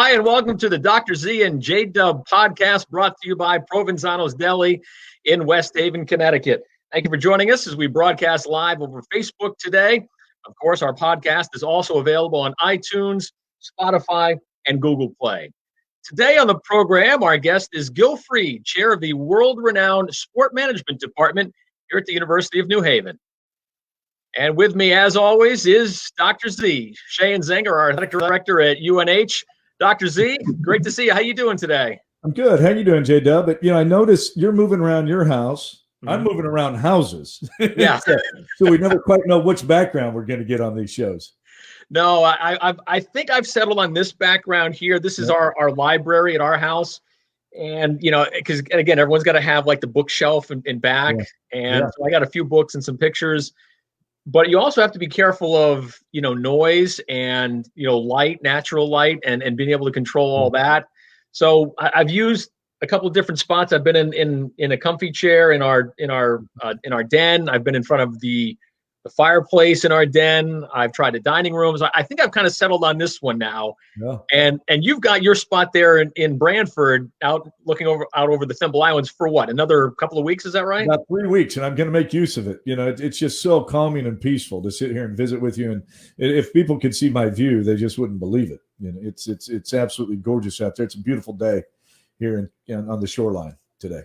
Hi, and welcome to the Dr. Z and J.W podcast brought to you by Provenzano's Deli in West Haven, Connecticut. Thank you for joining us as we broadcast live over Facebook today. Of course, our podcast is also available on iTunes, Spotify, and Google Play. Today on the program, our guest is Gil Fried, chair of the world-renowned Sport Management Department here at the University of New Haven. And with me, as always, is Dr. Z, Sheahon Zenger, our athletic director at UNH. Dr. Z, great to see you. How you doing today? I'm good. How you doing, J.W? But I noticed you're moving around your house. Mm-hmm. I'm moving around houses. Yeah. So we never quite know which background we're going to get on these shows. No, I think I've settled on this background here. This is our library at our house. And, because, again, everyone's got to have like the bookshelf in back. Yeah. And so I got a few books and some pictures. But you also have to be careful of, noise and, light, natural light, and being able to control all that. So I've used a couple of different spots. I've been in a comfy chair in our den. I've been in front of the fireplace in our den. I've tried the dining rooms. I think I've kind of settled on this one now. Yeah. And you've got your spot there in Branford, out looking out over the Thimble Islands for what? Another couple of weeks, is that right? About 3 weeks, and I'm going to make use of it. It's just so calming and peaceful to sit here and visit with you. And if people could see my view, they just wouldn't believe it. It's absolutely gorgeous out there. It's a beautiful day here on the shoreline today.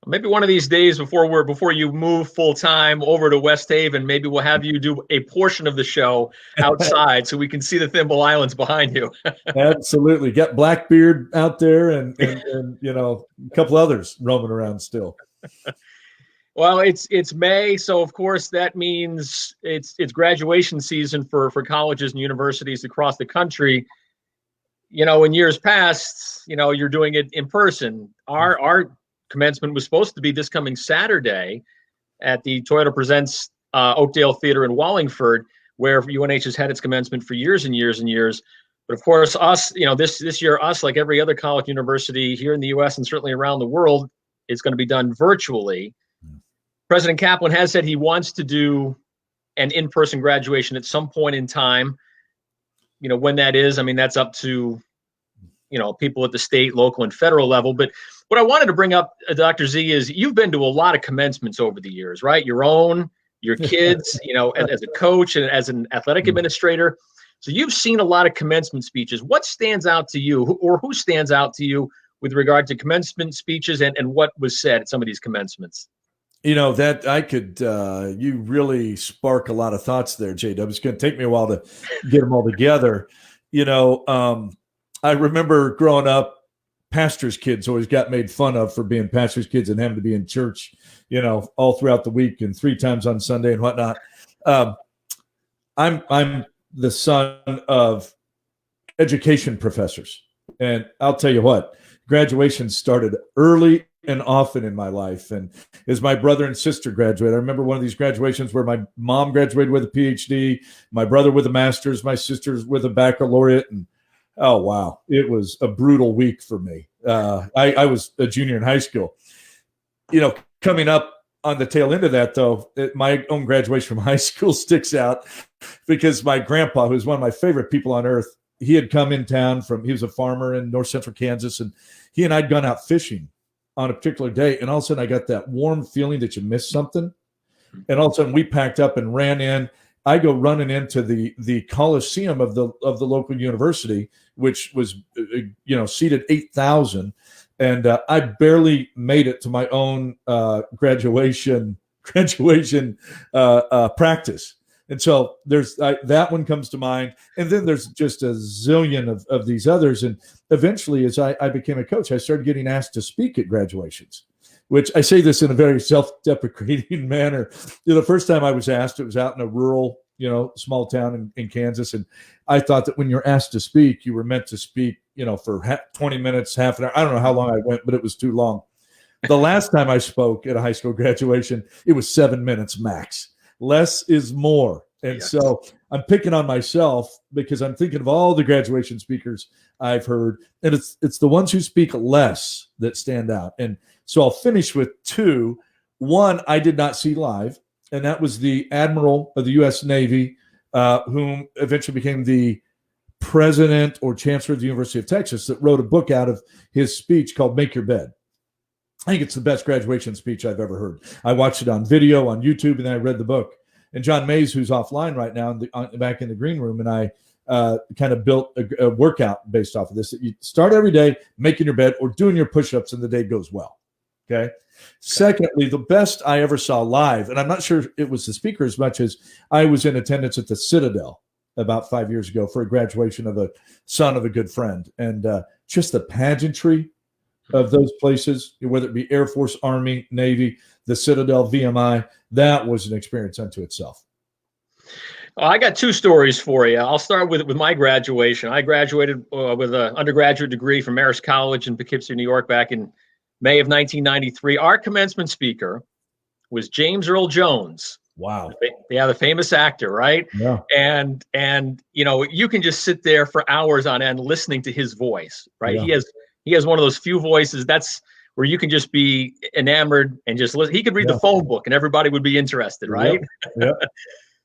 Maybe one of these days before you move full time over to West Haven, maybe we'll have you do a portion of the show outside so we can see the Thimble Islands behind you. Absolutely. Got Blackbeard out there and a couple others roaming around still. Well, it's May, so of course that means it's graduation season for colleges and universities across the country. In years past, you're doing it in person. Our commencement was supposed to be this coming Saturday at the Toyota Presents Oakdale Theater in Wallingford, where UNH has had its commencement for years and years and years. But of course, us, this year, us, like every other college university here in the U.S. and certainly around the world, is going to be done virtually. President Kaplan has said he wants to do an in-person graduation at some point in time. When that is, that's up to, people at the state, local, and federal level. But what I wanted to bring up, Dr. Z, is you've been to a lot of commencements over the years, right? Your own, your kids, as a coach and as an athletic administrator. So you've seen a lot of commencement speeches. What stands out to you, or who stands out to you with regard to commencement speeches and what was said at some of these commencements? That I could, you really spark a lot of thoughts there, J.W. It's going to take me a while to get them all together. I remember growing up, pastors' kids always got made fun of for being pastors' kids and having to be in church, all throughout the week and 3 times on Sunday and whatnot. I'm the son of education professors, and I'll tell you what, graduation started early and often in my life. And as my brother and sister graduated, I remember one of these graduations where my mom graduated with a PhD, my brother with a master's, my sister's with a baccalaureate, and oh, wow. It was a brutal week for me. I was a junior in high school. Coming up on the tail end of that, though, my own graduation from high school sticks out because my grandpa, who was one of my favorite people on earth, he had come in town he was a farmer in north central Kansas, and he and I had gone out fishing on a particular day. And all of a sudden I got that warm feeling that you missed something. And all of a sudden we packed up and ran in. I go running into the Coliseum of the local university, which was, seated 8,000. And I barely made it to my own graduation practice. And so there's that one comes to mind. And then there's just a zillion of these others. And eventually, as I became a coach, I started getting asked to speak at graduations, which I say this in a very self-deprecating manner. The first time I was asked, it was out in a rural, small town in Kansas. And I thought that when you're asked to speak, you were meant to speak, for 20 minutes, half an hour. I don't know how long I went, but it was too long. The last time I spoke at a high school graduation, it was 7 minutes max. Less is more. And yes. So I'm picking on myself because I'm thinking of all the graduation speakers I've heard, and it's the ones who speak less that stand out. And so I'll finish with 2. One I did not see live, and that was the Admiral of the U.S. Navy, whom eventually became the president or chancellor of the University of Texas that wrote a book out of his speech called Make Your Bed. I think it's the best graduation speech I've ever heard. I watched it on video on YouTube, and then I read the book. And John Mays, who's offline right now, back in the green room, and I kind of built a workout based off of this. You start every day making your bed or doing your push-ups, and the day goes well. Okay. Secondly, the best I ever saw live, and I'm not sure it was the speaker as much as I was in attendance at the Citadel about 5 years ago for a graduation of a son of a good friend. And just the pageantry of those places, whether it be Air Force, Army, Navy, the Citadel, VMI, that was an experience unto itself. I got two stories for you. I'll start with my graduation. I graduated with an undergraduate degree from Marist College in Poughkeepsie, New York, back in May of 1993. Our commencement speaker was James Earl Jones. Wow. Yeah, the famous actor, right? Yeah. And you know, you can just sit there for hours on end listening to his voice, right? Yeah. He has one of those few voices that's where you can just be enamored and just listen. He could read the phone book and everybody would be interested, right? Yeah.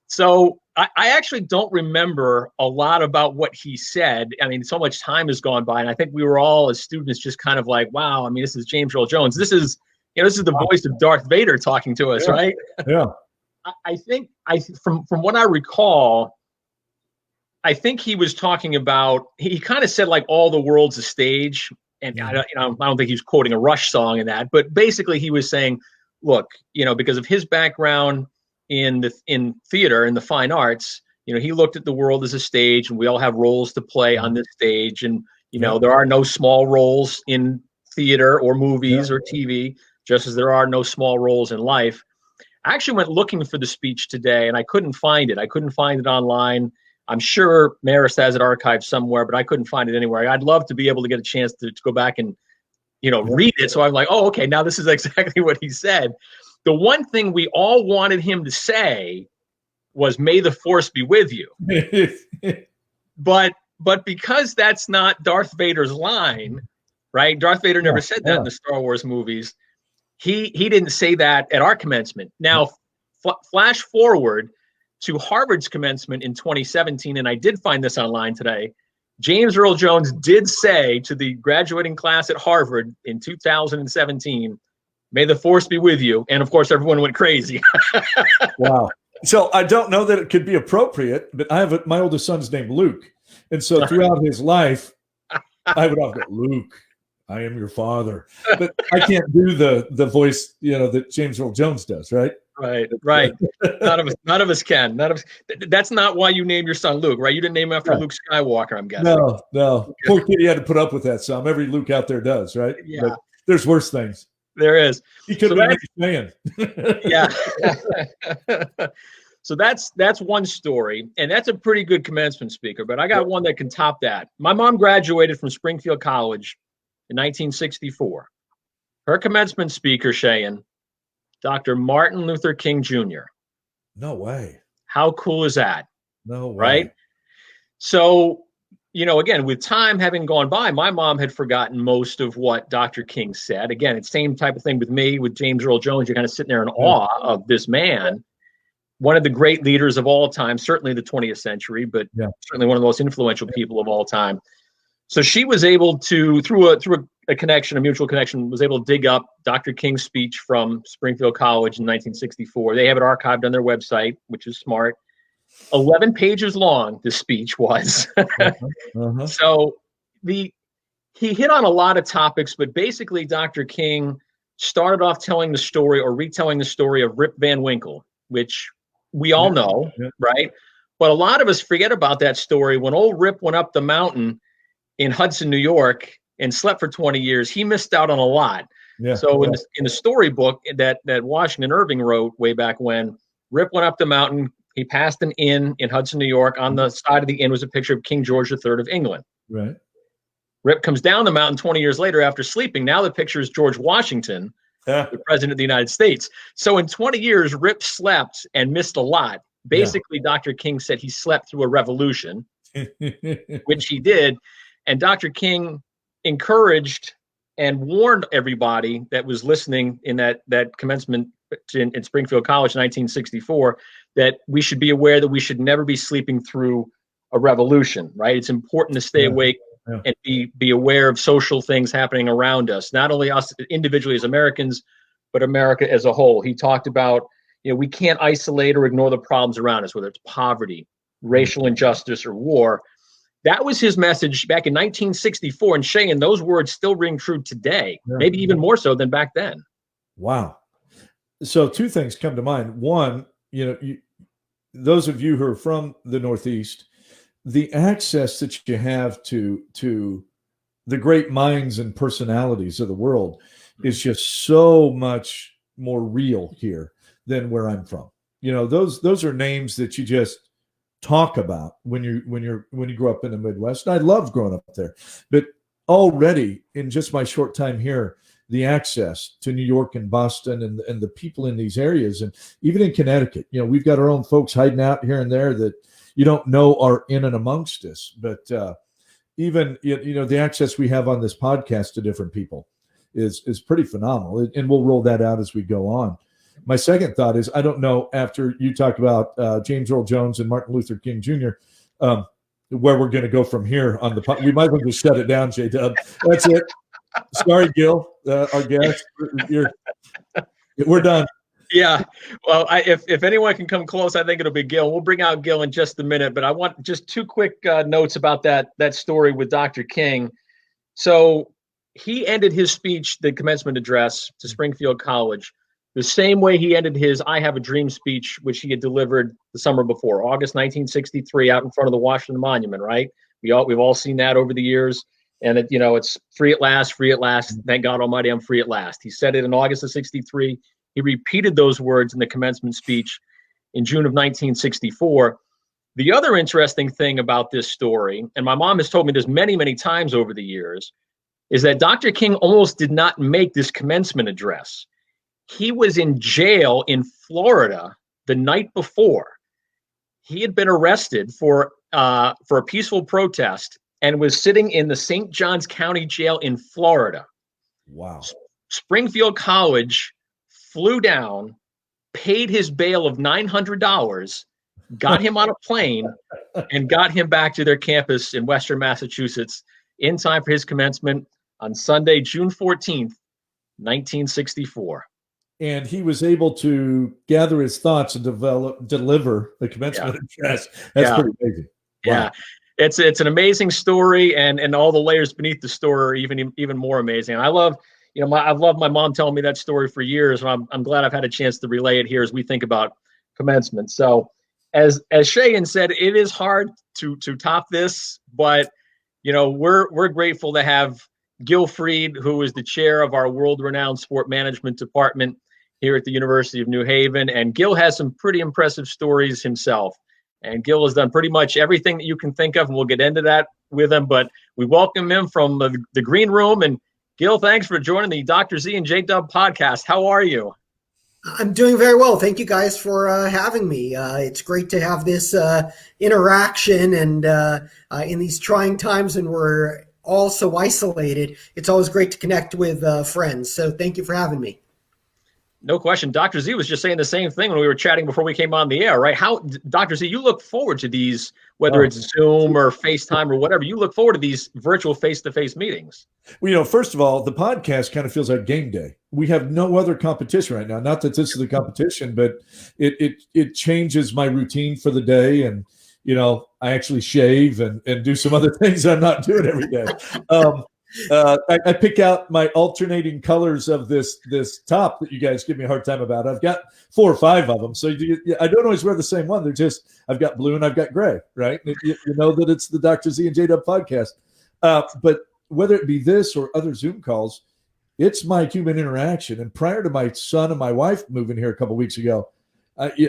So I actually don't remember a lot about what he said. I mean, so much time has gone by, and I think we were all as students just kind of like, wow, I mean, this is James Earl Jones. This is the voice of Darth Vader talking to us, right? Yeah. I think from what I recall, I think he was talking about, he kind of said like all the world's a stage. And I don't think he was quoting a Rush song in that, but basically he was saying, look, because of his background in theater, in the fine arts, he looked at the world as a stage, and we all have roles to play on this stage. And, there are no small roles in theater or movies or TV, just as there are no small roles in life. I actually went looking for the speech today, and I couldn't find it. I couldn't find it online. I'm sure Marist has it archived somewhere, but I couldn't find it anywhere. I'd love to be able to get a chance to go back and, read it. So I'm like, oh, okay, now this is exactly what he said. The one thing we all wanted him to say was, "May the force be with you." But because that's not Darth Vader's line, right? Darth Vader never said that in the Star Wars movies. He didn't say that at our commencement. Now, flash forward to Harvard's commencement in 2017, and I did find this online today. James Earl Jones did say to the graduating class at Harvard in 2017, "May the force be with you." And of course, everyone went crazy. Wow. So I don't know that it could be appropriate, but I have my oldest son's named Luke. And so throughout his life, I would often go, "Luke, I am your father." But I can't do the voice, that James Earl Jones does, right? Right. None of us can. That's not why you named your son Luke, right? You didn't name him after Luke Skywalker, I'm guessing. No. Okay. Poor kid, he had to put up with that some. Every Luke out there does, right? Yeah. But there's worse things. There is. He could have been man. Yeah. So that's one story, and that's a pretty good commencement speaker, but I got one that can top that. My mom graduated from Springfield College in 1964. Her commencement speaker, Sheahon, Dr. Martin Luther King Jr. No way. How cool is that? No way. Right? So, again, with time having gone by, my mom had forgotten most of what Dr. King said. Again, it's the same type of thing with me, with James Earl Jones. You're kind of sitting there in awe of this man, one of the great leaders of all time, certainly the 20th century, but certainly one of the most influential people of all time. So she was able to, through a connection, a mutual connection, was able to dig up Dr. King's speech from Springfield College in 1964. They have it archived on their website, which is smart. 11 pages long, this speech was. So he hit on a lot of topics, but basically Dr. King started off telling the story or retelling the story of Rip Van Winkle, which we all know, right? But a lot of us forget about that story. When old Rip went up the mountain in Hudson, New York, and slept for 20 years, he missed out on a lot. So in the storybook that Washington Irving wrote way back when, Rip went up the mountain. He passed an inn in Hudson, New York. On the side of the inn was a picture of King George III of England. Right. Rip comes down the mountain 20 years later after sleeping. Now the picture is George Washington, the president of the United States. So in 20 years, Rip slept and missed a lot. Basically, Dr. King said he slept through a revolution, which he did. And Dr. King encouraged and warned everybody that was listening in that commencement in Springfield College in 1964 that we should be aware that we should never be sleeping through a revolution, right? It's important to stay awake and be aware of social things happening around us, not only us individually as Americans, but America as a whole. He talked about, we can't isolate or ignore the problems around us, whether it's poverty, racial injustice, or war. That was his message back in 1964. And Sheahon, those words still ring true today, maybe even more so than back then. Wow. So two things come to mind. One, those of you who are from the Northeast, the access that you have to the great minds and personalities of the world is just so much more real here than where I'm from. Those are names that you just talk about when you grow up in the Midwest. And I loved growing up there, but already in just my short time here, the access to New York and Boston and the people in these areas, and even in Connecticut, we've got our own folks hiding out here and there that you don't know are in and amongst us. But even the access we have on this podcast to different people is pretty phenomenal, and we'll roll that out as we go on. My second thought is, I don't know, after you talk about James Earl Jones and Martin Luther King Jr., where we're going to go from here on the pod. We might as well just shut it down, J.W. That's it. Sorry, Gil, our guest. We're done. Yeah. Well, if anyone can come close, I think it'll be Gil. We'll bring out Gil in just a minute, but I want just two quick notes about that story with Dr. King. So he ended his speech, the commencement address to Springfield College, the same way he ended his I Have a Dream speech, which he had delivered the summer before, August 1963, out in front of the Washington Monument, right? We've all seen that over the years. And it's free at last, free at last. Thank God Almighty, I'm free at last. He said it in August of 63. He repeated those words in the commencement speech in June of 1964. The other interesting thing about this story, and my mom has told me this many, many times over the years, is that Dr. King almost did not make this commencement address. He was in jail in Florida the night before. He had been arrested for a peaceful protest and was sitting in the St. Johns County Jail in Florida. Wow. Springfield College flew down, paid his bail of $900, got him on a plane, and got him back to their campus in Western Massachusetts in time for his commencement on Sunday, June 14th, 1964. And he was able to gather his thoughts and deliver the commencement address. That's pretty amazing. Wow. Yeah. It's an amazing story, and all the layers beneath the story are even more amazing. And I love, I've loved my mom telling me that story for years, and I'm glad I've had a chance to relay it here as we think about commencement. So, as Sheahon said, it is hard to top this, but we're grateful to have Gil Fried, who is the chair of our world-renowned sport management department here at the University of New Haven, and Gil has some pretty impressive stories himself. And Gil has done pretty much everything that you can think of, and we'll get into that with him. But we welcome him from the green room. And Gil, thanks for joining the Dr. Z and J.W. podcast. How are you? I'm doing very well. Thank you guys for having me. It's great to have this interaction, and in these trying times when we're all so isolated, it's always great to connect with friends. So thank you for having me. No question. Dr. Z was just saying the same thing when we were chatting before we came on the air, right? How, Dr. Z, you look forward to these, whether it's Zoom or FaceTime or whatever, you look forward to these virtual face-to-face meetings. Well, first of all, the podcast kind of feels like game day. We have no other competition right now. Not that this is a competition, but it changes my routine for the day. And, I actually shave and do some other things I'm not doing every day. I pick out my alternating colors of this top that you guys give me a hard time about. I've got 4 or 5 of them, so I don't always wear the same one. They're just, I've got blue and I've got gray, right? You know that it's the Dr. Z and J.W. podcast. But whether it be this or other Zoom calls, it's my human interaction. And prior to my son and my wife moving here a couple of weeks ago,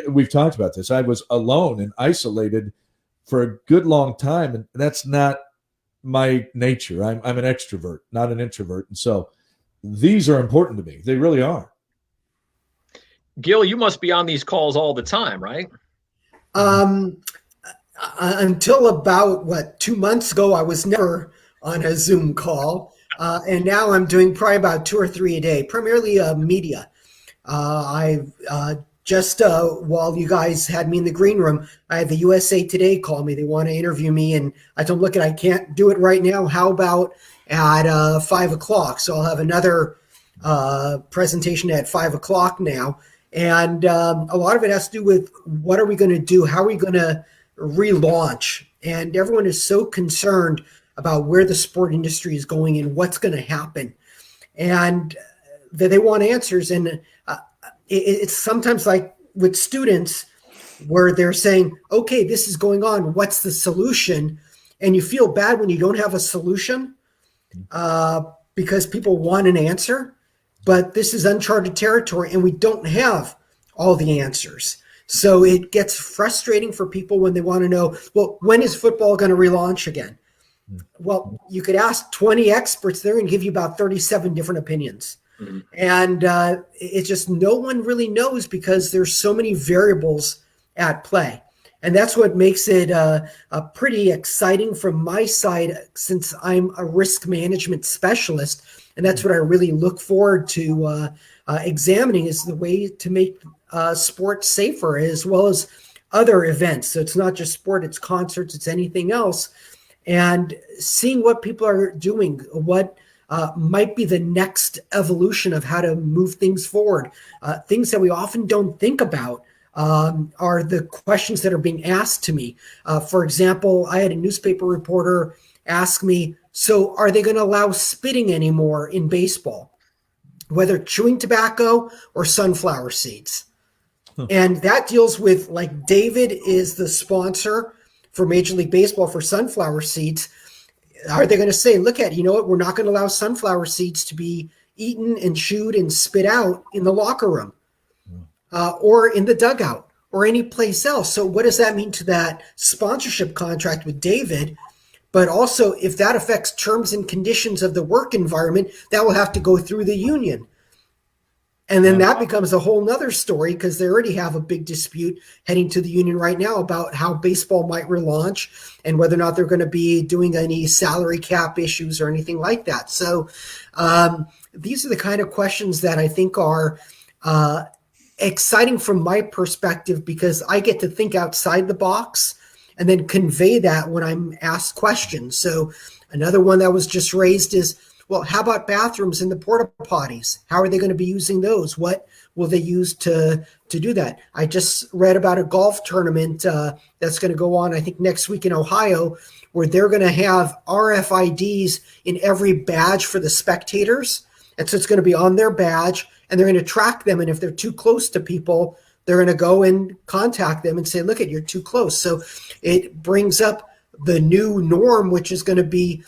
we've talked about this. I was alone and isolated for a good long time, and that's not my nature. I'm an extrovert, not an introvert. And so these are important to me. They really are. Gil, you must be on these calls all the time, right? Until about 2 months ago, I was never on a Zoom call. And now I'm doing probably about 2 or 3 a day, primarily media. I've just while you guys had me in the green room, I had the USA Today call me. They want to interview me, and I told them, look, I can't do it right now. How about at 5 o'clock? So I'll have another presentation at 5 o'clock now. And a lot of it has to do with what are we going to do? How are we going to relaunch? And everyone is so concerned about where the sport industry is going and what's going to happen. And that they want answers. And it's sometimes like with students where they're saying, okay, this is going on. What's the solution? And you feel bad when you don't have a solution because people want an answer. But this is uncharted territory and we don't have all the answers. So it gets frustrating for people when they want to know, well, when is football going to relaunch again? Well, you could ask 20 experts there and give you about 37 different opinions. Mm-hmm. And it's just no one really knows because there's so many variables at play. And that's what makes it pretty exciting from my side, since I'm a risk management specialist. And that's what I really look forward to examining, is the way to make sports safer, as well as other events. So it's not just sport, it's concerts, it's anything else. And seeing what people are doing, what might be the next evolution of how to move things forward. Things that we often don't think about are the questions that are being asked to me. For example, I had a newspaper reporter ask me, so are they going to allow spitting anymore in baseball, whether chewing tobacco or sunflower seeds? And that deals with, like, David is the sponsor for Major League Baseball for sunflower seeds. Are they going to say, look at, you know what, we're not going to allow sunflower seeds to be eaten and chewed and spit out in the locker room or in the dugout or any place else? So what does that mean to that sponsorship contract with David? But also, if that affects terms and conditions of the work environment, that will have to go through the union. And then that becomes a whole nother story, because they already have a big dispute heading to the union right now about how baseball might relaunch and whether or not they're going to be doing any salary cap issues or anything like that. So these are the kind of questions that I think are exciting from my perspective, because I get to think outside the box and then convey that when I'm asked questions. So another one that was just raised is, well, how about bathrooms and the porta potties? How are they going to be using those? What will they use to do that? I just read about a golf tournament that's going to go on, I think, next week in Ohio, where they're going to have RFIDs in every badge for the spectators. And so it's going to be on their badge, and they're going to track them. And if they're too close to people, they're going to go and contact them and say, look, you're too close. So it brings up the new norm, which is going to be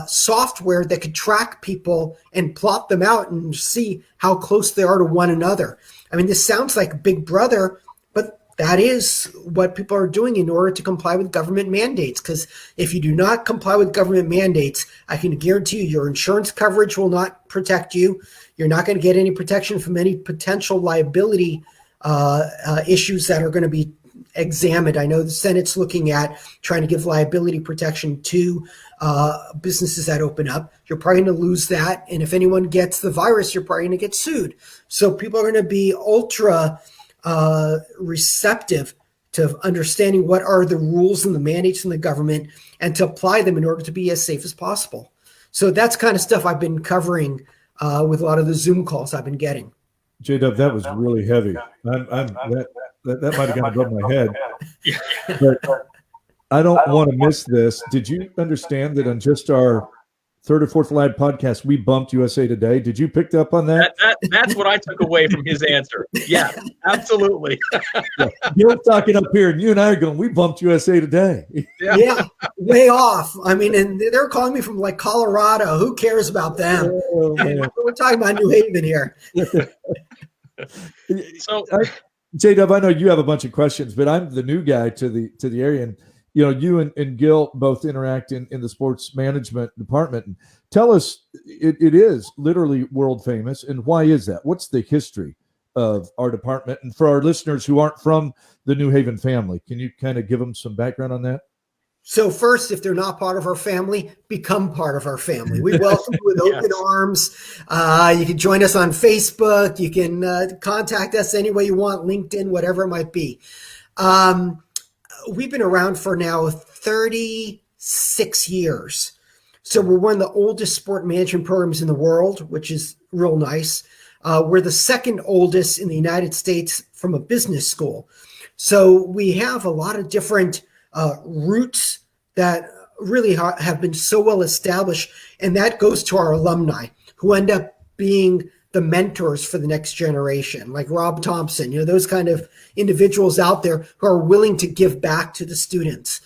software that could track people and plot them out and see how close they are to one another. I mean, this sounds like Big Brother, but that is what people are doing in order to comply with government mandates. Because if you do not comply with government mandates, I can guarantee you your insurance coverage will not protect you. You're not going to get any protection from any potential liability issues that are going to be examined. I know the Senate's looking at trying to give liability protection to businesses that open up. You're probably going to lose that. And if anyone gets the virus, you're probably going to get sued. So people are going to be ultra receptive to understanding what are the rules and the mandates in the government and to apply them in order to be as safe as possible. So that's kind of stuff I've been covering with a lot of the Zoom calls I've been getting. J.W., that was really heavy. That might have gone above my head. But I don't want to miss this. Did you understand that on just our third or fourth live podcast, we bumped USA Today? Did you pick up on that? That's what I took away from his answer. Yeah, absolutely. Yeah. You're talking up here, and you and I are going, we bumped USA Today. Yeah, way off. I mean, and they're calling me from, like, Colorado. Who cares about them? Oh, we're talking about New Haven here. So, J.W., I know you have a bunch of questions, but I'm the new guy to the area, and you and Gil both interact in the sports management department. And tell us, it is literally world famous, and why is that? What's the history of our department? And for our listeners who aren't from the New Haven family, can you kind of give them some background on that? So first, if they're not part of our family, become part of our family. We welcome you with open arms. You can join us on Facebook. You can contact us any way you want, LinkedIn, whatever it might be. We've been around for now 36 years. So we're one of the oldest sport management programs in the world, which is real nice. We're the second oldest in the United States from a business school. So we have a lot of different roots that really have been so well established. And that goes to our alumni who end up being the mentors for the next generation, like Rob Thompson, those kind of individuals out there who are willing to give back to the students.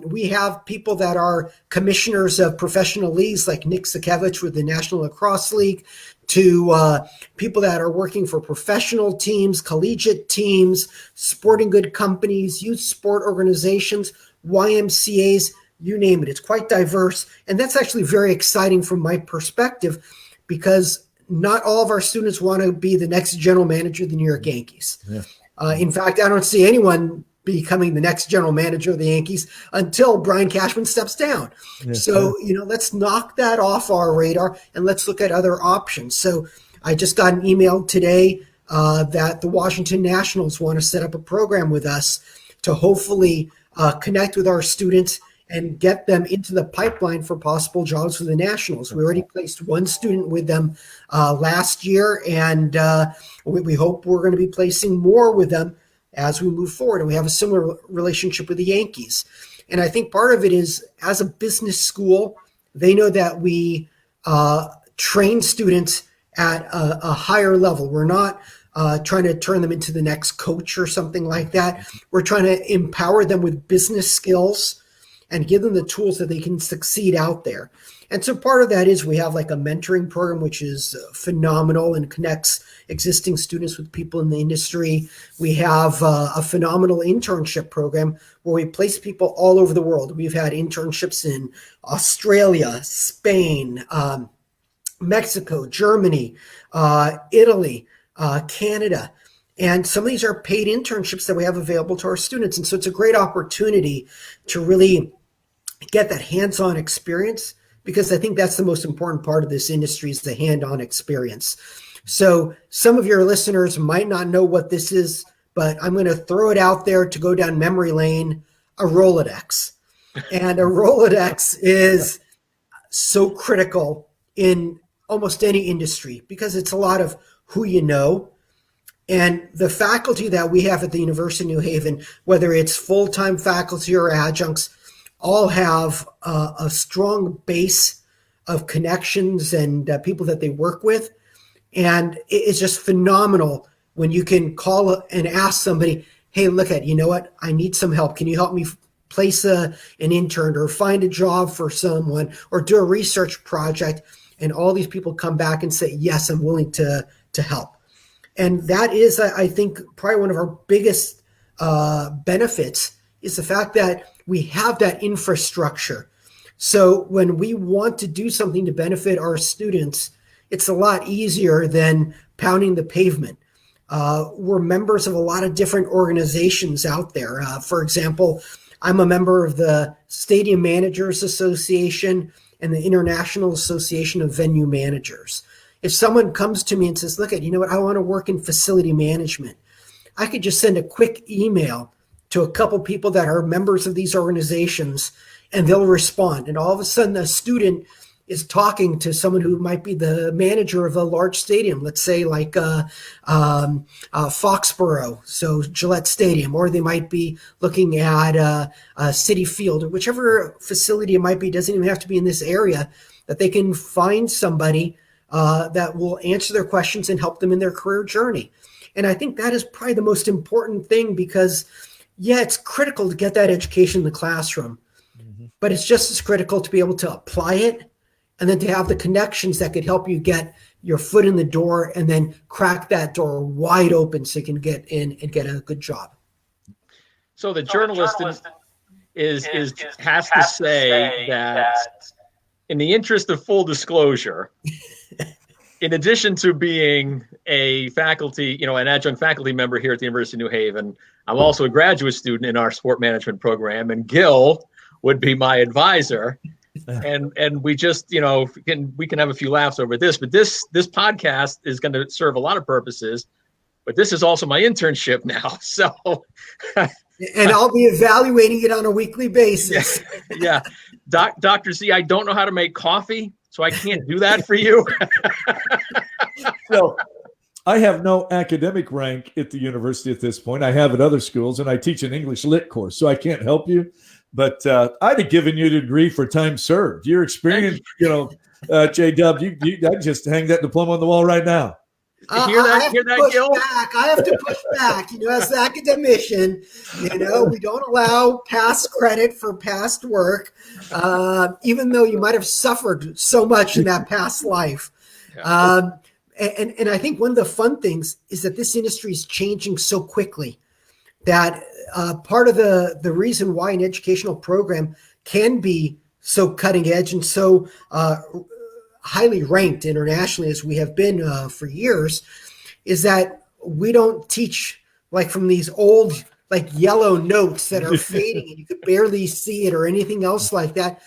We have people that are commissioners of professional leagues like Nick Sakevich with the National Lacrosse League, to people that are working for professional teams, collegiate teams, sporting good companies, youth sport organizations, YMCAs, you name it. It's quite diverse. And that's actually very exciting from my perspective, because not all of our students want to be the next general manager of the New York Yankees. Yeah. In fact, I don't see anyone becoming the next general manager of the Yankees until Brian Cashman steps down. Yeah. So, let's knock that off our radar and let's look at other options. So I just got an email today that the Washington Nationals want to set up a program with us to hopefully connect with our students and get them into the pipeline for possible jobs for the Nationals. We already placed one student with them last year, and we hope we're going to be placing more with them as we move forward. And we have a similar relationship with the Yankees. And I think part of it is, as a business school, they know that we train students at a higher level. We're not trying to turn them into the next coach or something like that. We're trying to empower them with business skills and give them the tools that they can succeed out there. And so part of that is we have like a mentoring program, which is phenomenal and connects existing students with people in the industry. We have a phenomenal internship program where we place people all over the world. We've had internships in Australia, Spain, Mexico, Germany, Italy, Canada. And some of these are paid internships that we have available to our students. And so it's a great opportunity to really get that hands-on experience, because I think that's the most important part of this industry, is the hand-on experience. So some of your listeners might not know what this is, but I'm going to throw it out there to go down memory lane: a Rolodex. And a Rolodex is so critical in almost any industry, because it's a lot of who you know. And the faculty that we have at the University of New Haven, whether it's full-time faculty or adjuncts, all have a strong base of connections and people that they work with. And it's just phenomenal when you can call and ask somebody, hey, look at, you know what, I need some help. Can you help me place an intern or find a job for someone or do a research project? And all these people come back and say, yes, I'm willing to help. And that is, I think, probably one of our biggest benefits, is the fact that we have that infrastructure. So when we want to do something to benefit our students, it's a lot easier than pounding the pavement. We're members of a lot of different organizations out there. For example, I'm a member of the Stadium Managers Association and the International Association of Venue Managers. If someone comes to me and says, look, you know what, I want to work in facility management, I could just send a quick email to a couple people that are members of these organizations, and they'll respond. And all of a sudden, a student is talking to someone who might be the manager of a large stadium, let's say like Foxborough, so Gillette Stadium, or they might be looking at Citi Field, or whichever facility it might be. It doesn't even have to be in this area, that they can find somebody that will answer their questions and help them in their career journey. And I think that is probably the most important thing, because, yeah, it's critical to get that education in the classroom, but it's just as critical to be able to apply it and then to have the connections that could help you get your foot in the door and then crack that door wide open so you can get in and get a good job. So the journalist has to say that, in the interest of full disclosure, in addition to being a faculty, an adjunct faculty member here at the University of New Haven, I'm also a graduate student in our sport management program. And Gil would be my advisor. And we just, we can have a few laughs over this, but this podcast is going to serve a lot of purposes, but this is also my internship now. So, and I'll be evaluating it on a weekly basis. Yeah. Dr. Z, I don't know how to make coffee, so I can't do that for you. So I have no academic rank at the university at this point. I have at other schools, and I teach an English lit course, so I can't help you. But I'd have given you the degree for time served. Your experience, J.W., I'd just hang that diploma on the wall right now. Hear that, Gil? I have to push back. As an academician, we don't allow past credit for past work, even though you might have suffered so much in that past life. Yeah. And I think one of the fun things is that this industry is changing so quickly that part of the reason why an educational program can be so cutting edge and so highly ranked internationally as we have been for years is that we don't teach like from these old like yellow notes that are fading and you could barely see it or anything else like that.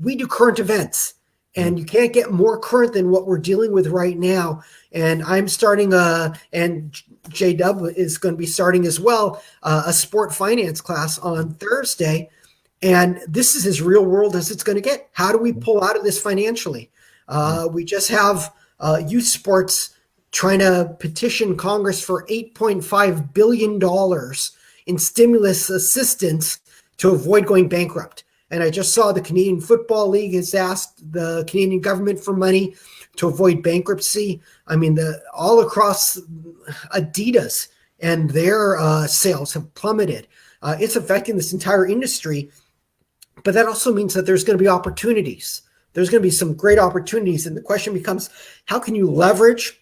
We do current events, and you can't get more current than what we're dealing with right now. And I'm starting and J.W. is going to be starting as well, a sport finance class on Thursday. And this is as real world as it's going to get. How do we pull out of this financially? We just have youth sports trying to petition Congress for $8.5 billion in stimulus assistance to avoid going bankrupt. And I just saw the Canadian Football League has asked the Canadian government for money to avoid bankruptcy. I mean, all across Adidas and their sales have plummeted. It's affecting this entire industry. But that also means that there's going to be opportunities. There's going to be some great opportunities. And the question becomes, how can you leverage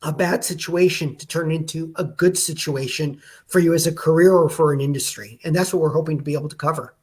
a bad situation to turn into a good situation for you as a career or for an industry? And that's what we're hoping to be able to cover.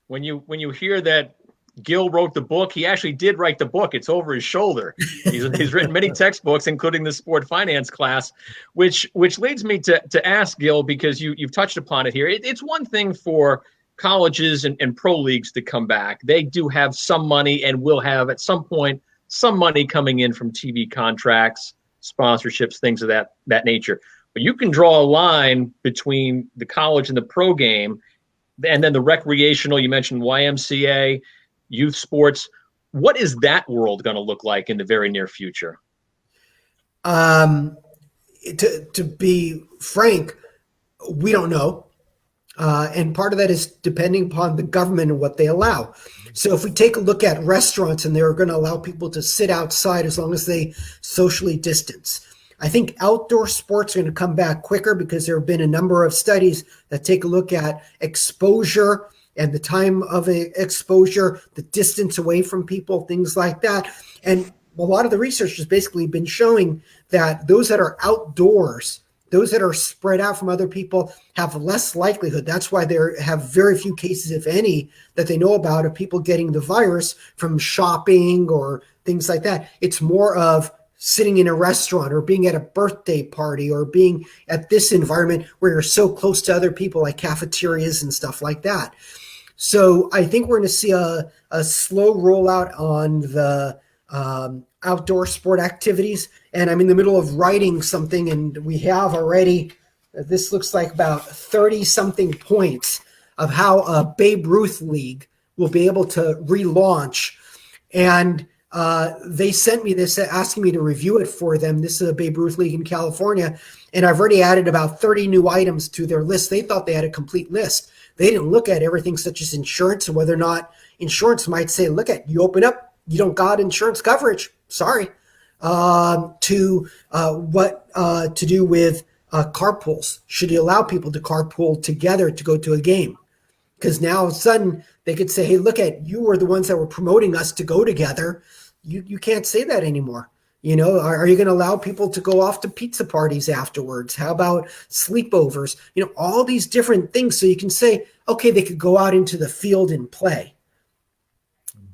When you hear that Gil wrote the book, he actually did write the book. It's over his shoulder. He's written many textbooks, including the sport finance class, which leads me to ask Gil, because you've touched upon it here. It's one thing for colleges and pro leagues to come back. They do have some money and will have at some point some money coming in from TV contracts, sponsorships, things of that nature. But you can draw a line between the college and the pro game, and then the recreational. You mentioned YMCA, youth sports. What is that world going to look like in the very near future? To be frank, we don't know. And part of that is depending upon the government and what they allow. So if we take a look at restaurants and they're going to allow people to sit outside as long as they socially distance, I think outdoor sports are going to come back quicker because there have been a number of studies that take a look at exposure and the time of exposure, the distance away from people, things like that. And a lot of the research has basically been showing that those that are outdoors, those that are spread out from other people, have less likelihood. That's why they have very few cases, if any, that they know about of people getting the virus from shopping or things like that. It's more of sitting in a restaurant or being at a birthday party or being at this environment where you're so close to other people, like cafeterias and stuff like that. So I think we're going to see a slow rollout on the outdoor sport activities. And I'm in the middle of writing something, and we have already, this looks like about 30 something points of how a Babe Ruth League will be able to relaunch. And they sent me this asking me to review it for them. This is a Babe Ruth League in California. And I've already added about 30 new items to their list. They thought they had a complete list. They didn't look at everything such as insurance and whether or not insurance might say, look at, you open up, you don't got insurance coverage. Sorry. What to do with carpools. Should you allow people to carpool together to go to a game? Because now all of a sudden they could say, hey, look at, you were the ones that were promoting us to go together. You can't say that anymore. You know, are you going to allow people to go off to pizza parties afterwards? How about sleepovers? You know, all these different things. So you can say, okay, they could go out into the field and play.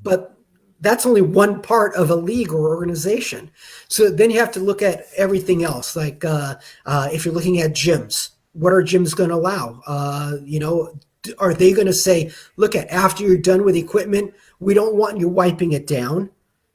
But that's only one part of a league or organization. So then you have to look at everything else. Like if you're looking at gyms, what are gyms going to allow? Are they going to say, look, after you're done with equipment, we don't want you wiping it down,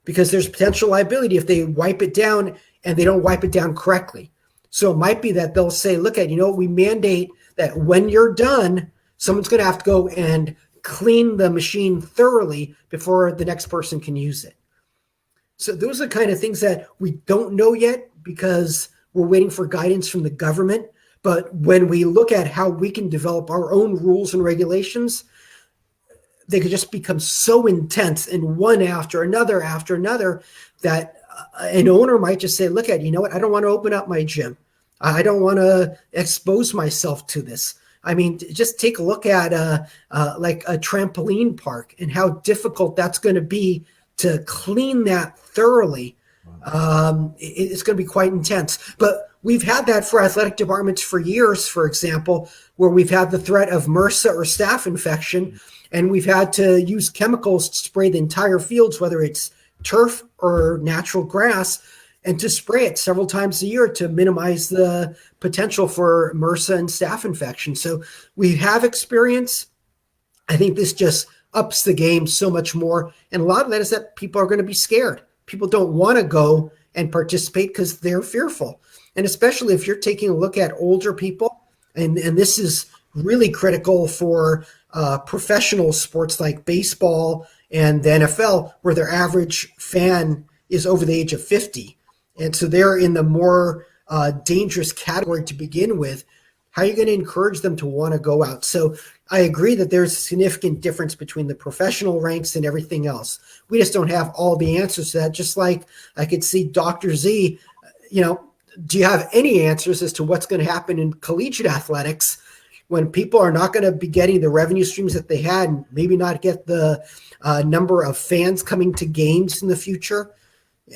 because there's potential liability if they wipe it down and they don't wipe it down correctly. So it might be that they'll say, look, we mandate that when you're done, someone's going to have to go and clean the machine thoroughly before the next person can use it. So those are the kind of things that we don't know yet, because we're waiting for guidance from the government. But when we look at how we can develop our own rules and regulations, they could just become so intense, and one after another that an owner might just say, look, you know what? I don't want to open up my gym. I don't want to expose myself to this. I mean, just take a look at like a trampoline park and how difficult that's going to be to clean that thoroughly. It's going to be quite intense. But we've had that for athletic departments for years, for example, where we've had the threat of MRSA or staph infection, and we've had to use chemicals to spray the entire fields, whether it's turf or natural grass, and to spray it several times a year to minimize the potential for MRSA and staph infection. So we have experience. I think this just ups the game so much more. And a lot of that is that people are going to be scared. People don't want to go and participate because they're fearful. And especially if you're taking a look at older people, and this is really critical for professional sports like baseball and the NFL, where their average fan is over the age of 50. And so they're in the more dangerous category to begin with. How are you going to encourage them to want to go out? So I agree that there's a significant difference between the professional ranks and everything else. We just don't have all the answers to that. Just like I could see Dr. Z, do you have any answers as to what's going to happen in collegiate athletics when people are not going to be getting the revenue streams that they had, and maybe not get the number of fans coming to games in the future?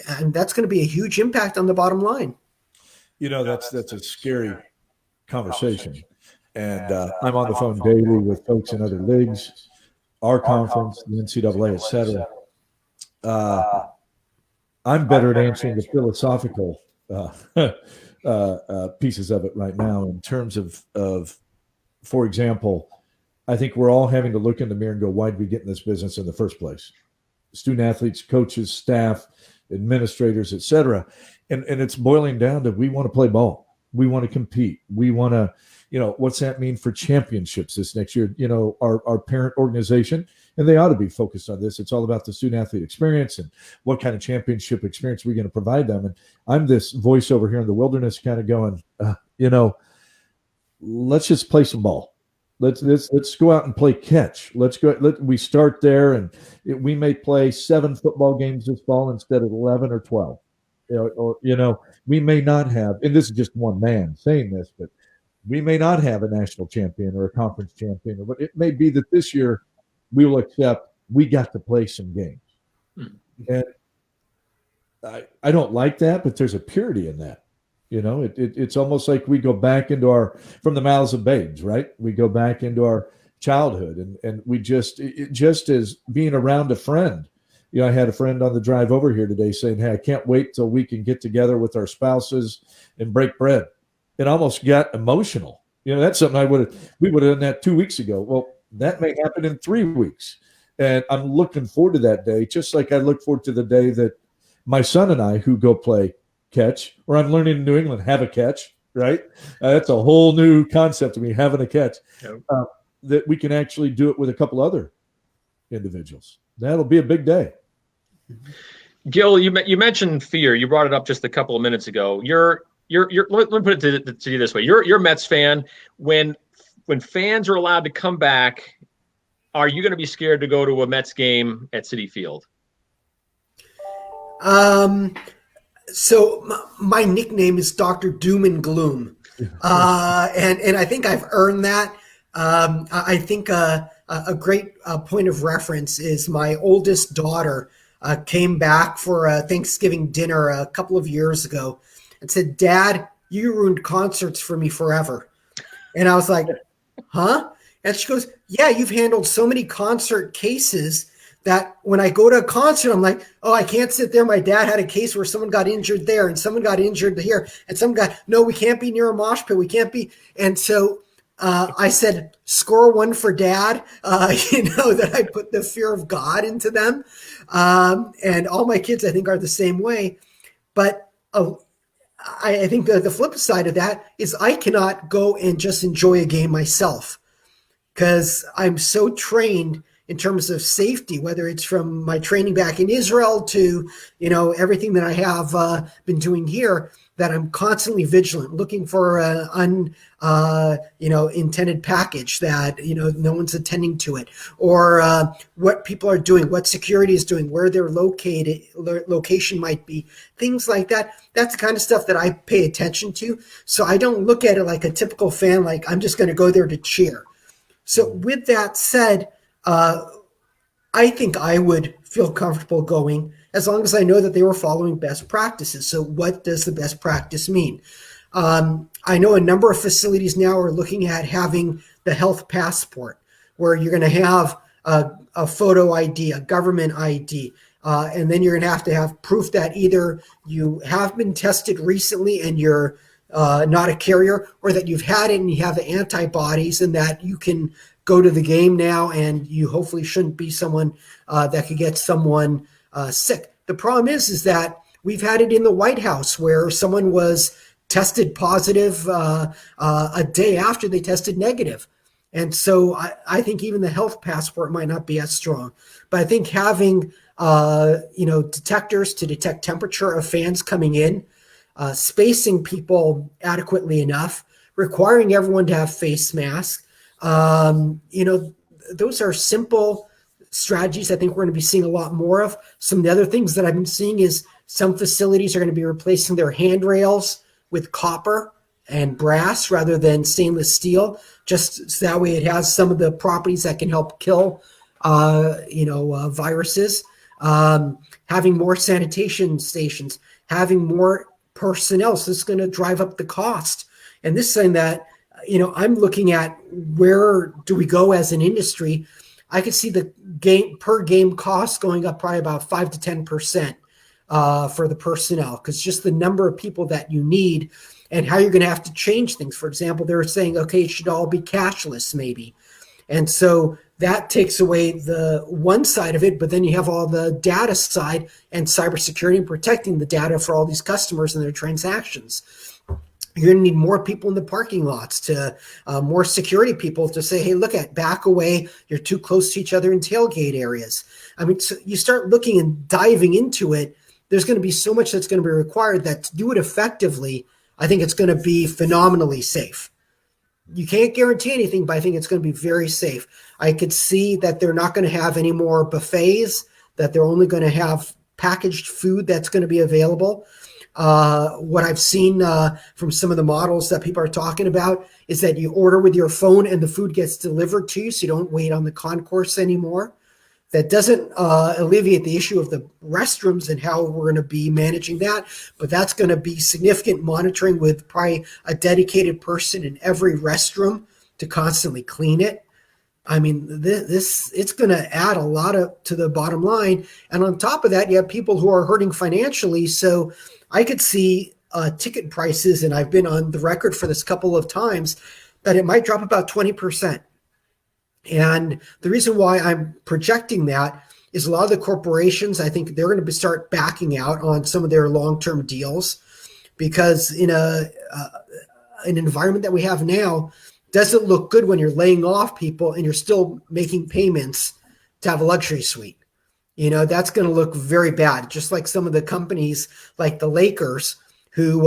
And that's going to be a huge impact on the bottom line. That's a scary conversation. And I'm on the phone daily with folks in other leagues, our conference, the NCAA, et cetera. I'm better at answering the philosophical pieces of it right now in terms of, for example, I think we're all having to look in the mirror and go, why did we get in this business in the first place? Student athletes, coaches, staff, administrators, et cetera. And it's boiling down to, we want to play ball. We want to compete. We want to, what's that mean for championships this next year? Our parent organization, and they ought to be focused on this. It's all about the student athlete experience and what kind of championship experience we're going to provide them. And I'm this voice over here in the wilderness kind of going, let's just play some ball. Let's go out and play catch. We start there, and we may play 7 football games this fall instead of 11 or 12. We may not have, and this is just one man saying this, but we may not have a national champion or a conference champion, but it may be that this year we will accept we got to play some games. And I don't like that, but there's a purity in that. It's almost like we go back into from the mouths of babes, right? We go back into our childhood, and we just as being around a friend. I had a friend on the drive over here today saying, hey, I can't wait till we can get together with our spouses and break bread. It almost got emotional. That's something we would have done that 2 weeks ago. Well, that may happen in 3 weeks. And I'm looking forward to that day, just like I look forward to the day that my son and I, who go play catch, or I'm learning in New England, have a catch, right? That's a whole new concept to me, having a catch. Yep. That we can actually do it with a couple other individuals. That'll be a big day. Gil, you mentioned fear. You brought it up just a couple of minutes ago. Let me put it to you this way. You're a Mets fan. When fans are allowed to come back, are you going to be scared to go to a Mets game at Citi Field? So my nickname is Dr. Doom and Gloom. And I think I've earned that. I think a great point of reference is my oldest daughter came back for a Thanksgiving dinner a couple of years ago and said, Dad, you ruined concerts for me forever. And I was like, huh? And she goes, yeah, you've handled so many concert cases that when I go to a concert, I'm like, oh, I can't sit there. My dad had a case where someone got injured there and someone got injured here and no, we can't be near a mosh pit. We can't be. And so I said, score one for dad. That I put the fear of God into them. And all my kids, I think, are the same way. But I think the flip side of that is I cannot go and just enjoy a game myself because I'm so trained in terms of safety, whether it's from my training back in Israel to, everything that I have been doing here, that I'm constantly vigilant, looking for an intended package that, no one's attending to it, or what people are doing, what security is doing, where their location might be, things like that. That's the kind of stuff that I pay attention to. So I don't look at it like a typical fan, like I'm just going to go there to cheer. So with that said, I think I would feel comfortable going as long as I know that they were following best practices. So what does the best practice mean? I know a number of facilities now are looking at having the health passport, where you're going to have a photo ID, a government ID, and then you're going to have proof that either you have been tested recently and you're not a carrier, or that you've had it and you have the antibodies and that you can go to the game now and you hopefully shouldn't be someone that could get someone sick. The problem is that we've had it in the White House where someone was tested positive a day after they tested negative. And so I think even the health passport might not be as strong. But I think having detectors to detect temperature of fans coming in, spacing people adequately enough, requiring everyone to have face masks, those are simple strategies I think we're going to be seeing a lot more of. Some of the other things that I've been seeing is some facilities are going to be replacing their handrails with copper and brass rather than stainless steel, just so that way it has some of the properties that can help kill viruses. Having more sanitation stations, having more personnel. So this is going to drive up the cost. And this is something that, I'm looking at, where do we go as an industry? I could see the per game cost going up probably about 5 to 10% for the personnel, because just the number of people that you need and how you're going to have to change things. For example, they're saying, okay, it should all be cashless maybe. And so that takes away the one side of it, but then you have all the data side and cybersecurity and protecting the data for all these customers and their transactions. You're going to need more people in the parking lots, to more security people to say, hey, back away. You're too close to each other in tailgate areas. I mean, so you start looking and diving into it. There's going to be so much that's going to be required that to do it effectively, I think it's going to be phenomenally safe. You can't guarantee anything, but I think it's going to be very safe. I could see that they're not going to have any more buffets, that they're only going to have packaged food that's going to be available. What I've seen from some of the models that people are talking about is that you order with your phone and the food gets delivered to you, so you don't wait on the concourse anymore. That doesn't alleviate the issue of the restrooms and how we're going to be managing that, but that's going to be significant monitoring with probably a dedicated person in every restroom to constantly clean it. I mean, it's going to add a lot to the bottom line. And on top of that, you have people who are hurting financially. So I could see ticket prices, and I've been on the record for this couple of times, that it might drop about 20%. And the reason why I'm projecting that is a lot of the corporations, I think they're going to start backing out on some of their long-term deals, because in an environment that we have now, doesn't look good when you're laying off people and you're still making payments to have a luxury suite. That's going to look very bad. Just like some of the companies like the Lakers, who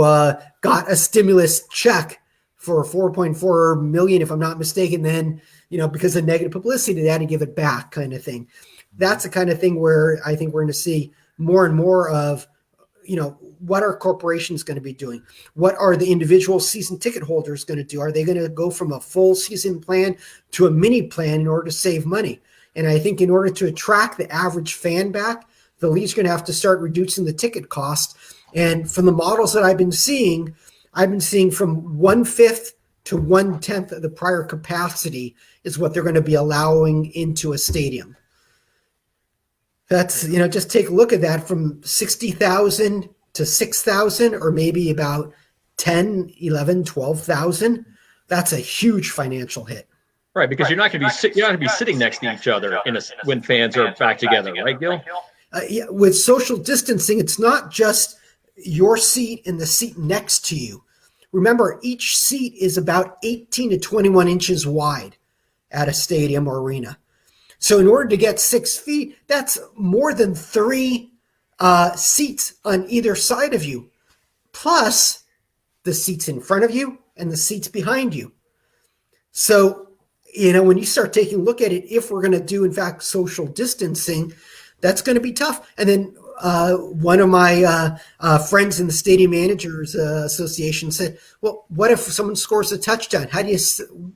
got a stimulus check for $4.4 million, if I'm not mistaken, then, because of negative publicity, they had to give it back, kind of thing. That's the kind of thing where I think we're going to see more and more of, what are corporations going to be doing? What are the individual season ticket holders going to do? Are they going to go from a full season plan to a mini plan in order to save money? And I think in order to attract the average fan back, the league's going to have to start reducing the ticket cost. And from the models that I've been seeing from 1/5 to 1/10 of the prior capacity is what they're going to be allowing into a stadium. That's, just take a look at that, from 60,000 to 6,000, or maybe about 10, 11, 12,000. that's a huge financial hit. Right, because you're not going to be sitting next to each other when fans are back together, right, Gil? Yeah, with social distancing, it's not just your seat and the seat next to you. Remember, each seat is about 18 to 21 inches wide at a stadium or arena. So in order to get 6 feet, that's more than 3 seats on either side of you, plus the seats in front of you and the seats behind you. So, when you start taking a look at it, if we're going to do, in fact, social distancing, that's going to be tough. And then one of my friends in the Stadium Managers Association said, well, what if someone scores a touchdown? How do you,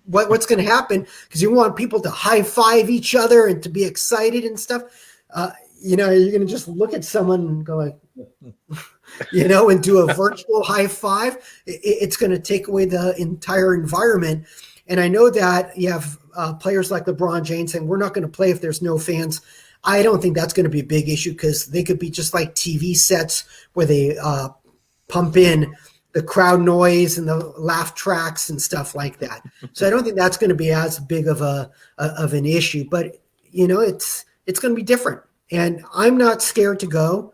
what's going to happen? Because you want people to high five each other and to be excited and stuff. You're going to just look at someone and go like, and do a virtual high five. It's going to take away the entire environment. And I know that you have players like LeBron James saying, we're not going to play if there's no fans. I don't think that's going to be a big issue because they could be just like TV sets where they pump in the crowd noise and the laugh tracks and stuff like that. So I don't think that's going to be as big of an issue. But, it's going to be different. And I'm not scared to go,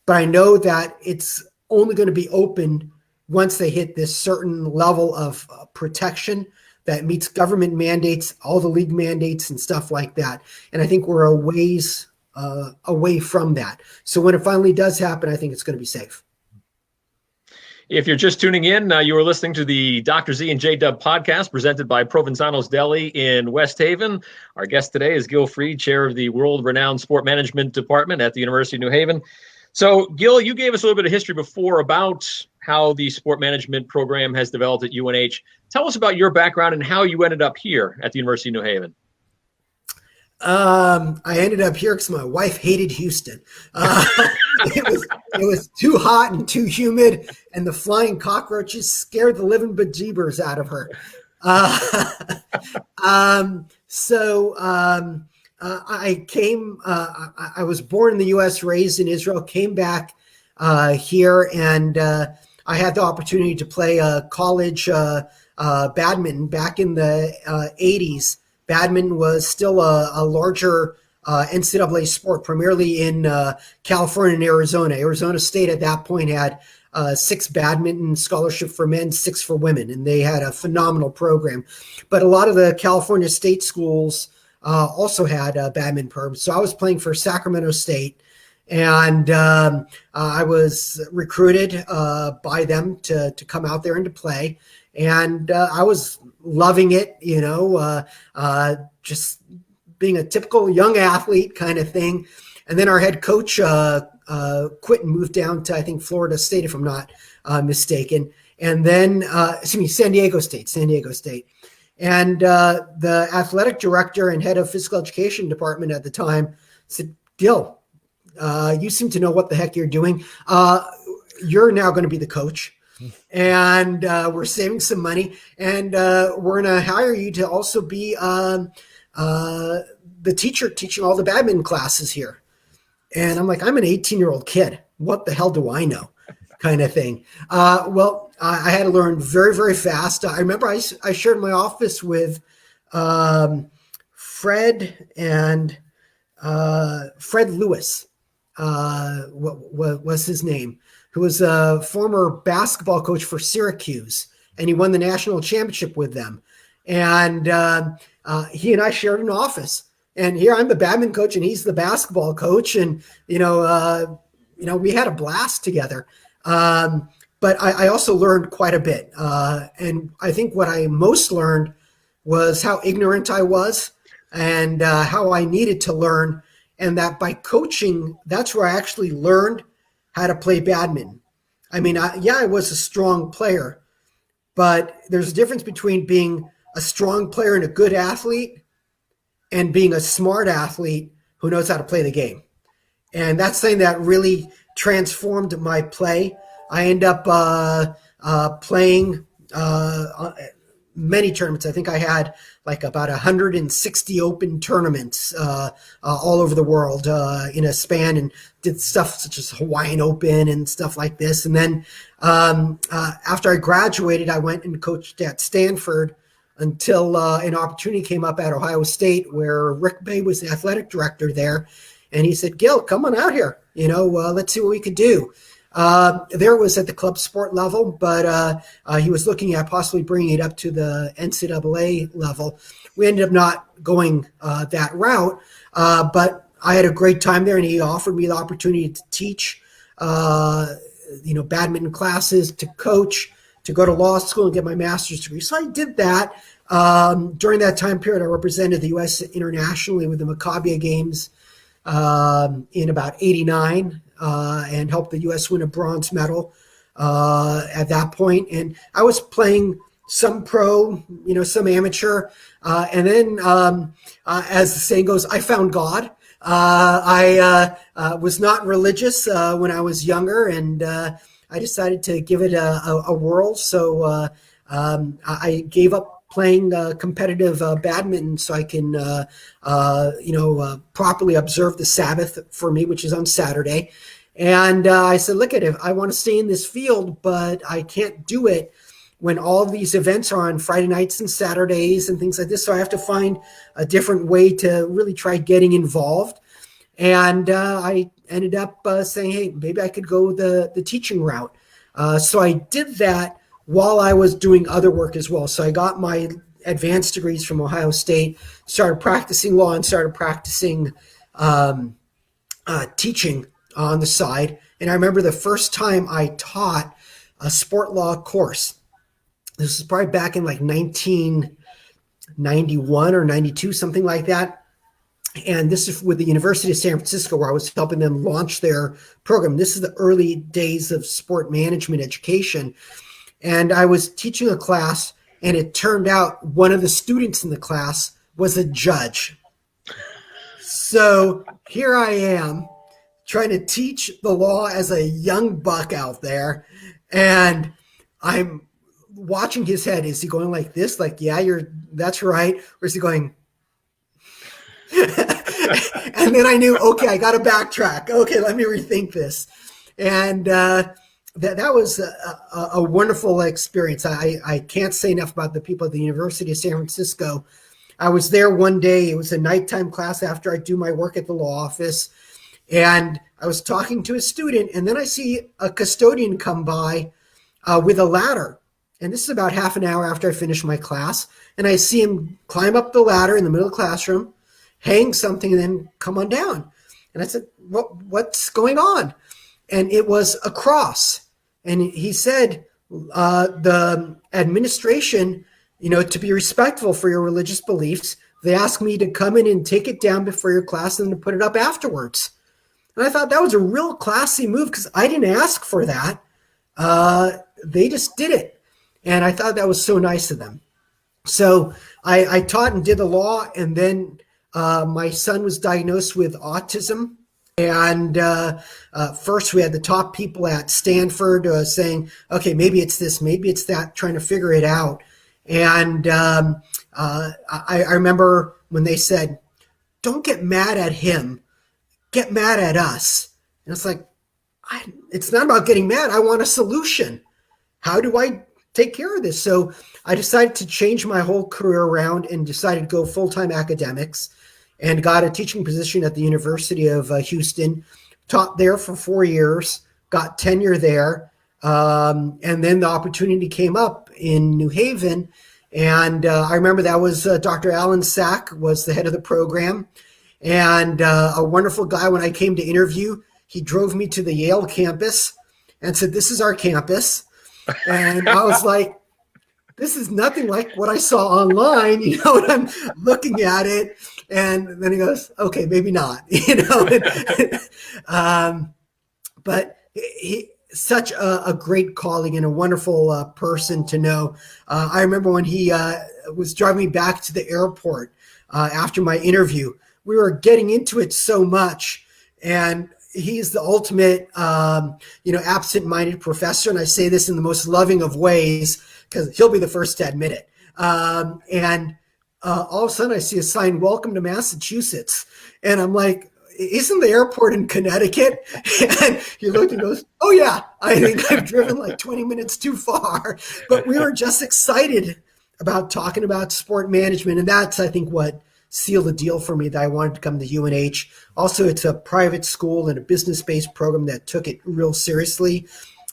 but I know that it's only going to be open once they hit this certain level of protection that meets government mandates, all the league mandates and stuff like that. And I think we're a ways away from that. So when it finally does happen, I think it's going to be safe. If you're just tuning in, you are listening to the Dr. Z and J.W. podcast presented by Provenzano's Deli in West Haven. Our guest today is Gil Fried, chair of the world-renowned sport management department at the University of New Haven. So, Gil, you gave us a little bit of history before about how the sport management program has developed at UNH. Tell us about your background and how you ended up here at the University of New Haven. I ended up here because my wife hated Houston. It was too hot and too humid, and the flying cockroaches scared the living bejeebers out of her. I came. I was born in the U.S., raised in Israel, came back here, and I had the opportunity to play college badminton back in the 80s. Badminton was still a larger NCAA sport, primarily in California and Arizona. Arizona State at that point had 6 badminton scholarship for men, 6 for women, and they had a phenomenal program. But a lot of the California state schools also had badminton programs. So I was playing for Sacramento State, and I was recruited by them to come out there and to play. And I was loving it, just being a typical young athlete kind of thing. And then our head coach quit and moved down to, I think, Florida State, if I'm not mistaken. And then, San Diego State. And the athletic director and head of physical education department at the time said, Gil, you seem to know what the heck you're doing. You're now going to be the coach. And we're saving some money, and we're going to hire you to also be the teacher teaching all the badminton classes here. And I'm like, I'm an 18-year-old kid. What the hell do I know? Kind of thing. I had to learn very, very fast. I remember I shared my office with Fred and Fred Lewis. What was his name? Who was a former basketball coach for Syracuse, and he won the national championship with them. And he and I shared an office. And here I'm the badminton coach, and he's the basketball coach. And we had a blast together. But I also learned quite a bit. And I think what I most learned was how ignorant I was, and how I needed to learn. And that by coaching, that's where I actually learned how to play badminton. I mean, I was a strong player, but there's a difference between being a strong player and a good athlete and being a smart athlete who knows how to play the game. And that's something that really transformed my play. I end up playing many tournaments. I think I had like about 160 open tournaments all over the world in a span, and did stuff such as Hawaiian Open and stuff like this. And then after I graduated, I went and coached at Stanford until an opportunity came up at Ohio State where Rick Bay was the athletic director there. And he said, Gil, come on out here. Let's see what we could do. There was at the club sport level, but he was looking at possibly bringing it up to the NCAA level. We ended up not going that route, but I had a great time there, and he offered me the opportunity to teach, badminton classes, to coach, to go to law school and get my master's degree. So I did that. During that time period, I represented the U.S. internationally with the Maccabi Games in about '89 and helped the U.S. win a bronze medal at that point. And I was playing some pro, some amateur. And then, as the saying goes, I found God. I was not religious when I was younger, and I decided to give it a whirl. So I gave up playing competitive badminton so I can, properly observe the Sabbath for me, which is on Saturday. And I said, look at it, I want to stay in this field, but I can't do it when all these events are on Friday nights and Saturdays and things like this. So I have to find a different way to really try getting involved. And I ended up saying, hey, maybe I could go the teaching route. So I did that while I was doing other work as well. So I got my advanced degrees from Ohio State, started practicing law, and started practicing teaching on the side. And I remember the first time I taught a sport law course. This is probably back in like 1991 or 92, something like that. And this is with the University of San Francisco, where I was helping them launch their program. This is the early days of sport management education. And I was teaching a class, and it turned out one of the students in the class was a judge. So here I am trying to teach the law as a young buck out there. And I'm watching his head. Is he going like this? Like, yeah, that's right. Or is he going? And then I knew, okay, I got to backtrack. Okay, let me rethink this. And that was a wonderful experience. I can't say enough about the people at the University of San Francisco. I was there one day. It was a nighttime class after I do my work at the law office. And I was talking to a student, and then I see a custodian come by with a ladder. And this is about half an hour after I finished my class. And I see him climb up the ladder in the middle of the classroom, hang something, and then come on down. And I said, what's going on? And it was a cross. And he said, the administration, to be respectful for your religious beliefs, they asked me to come in and take it down before your class and to put it up afterwards. And I thought that was a real classy move because I didn't ask for that. They just did it. And I thought that was so nice of them. So I taught and did the law. And then my son was diagnosed with autism. And first we had the top people at Stanford saying, okay, maybe it's this, maybe it's that, trying to figure it out. And I remember when they said, don't get mad at him, get mad at us. And it's like, it's not about getting mad. I want a solution. How do I take care of this? So I decided to change my whole career around and decided to go full-time academics and got a teaching position at the University of Houston, taught there for 4 years, got tenure there. And then the opportunity came up in New Haven. And I remember that was Dr. Alan Sack was the head of the program, and a wonderful guy. When I came to interview, he drove me to the Yale campus and said, this is our campus. And I was like, this is nothing like what I saw online, and I'm looking at it. And then he goes, okay, maybe not, but he, such a great colleague and a wonderful person to know. I remember when he was driving me back to the airport after my interview, we were getting into it so much, and he's the ultimate, absent-minded professor. And I say this in the most loving of ways because he'll be the first to admit it. And all of a sudden I see a sign, welcome to Massachusetts. And I'm like, isn't the airport in Connecticut? And he looked and goes, oh yeah, I think I've driven like 20 minutes too far. But we were just excited about talking about sport management. And that's, I think, what sealed the deal for me that I wanted to come to UNH. Also, it's a private school and a business-based program that took it real seriously.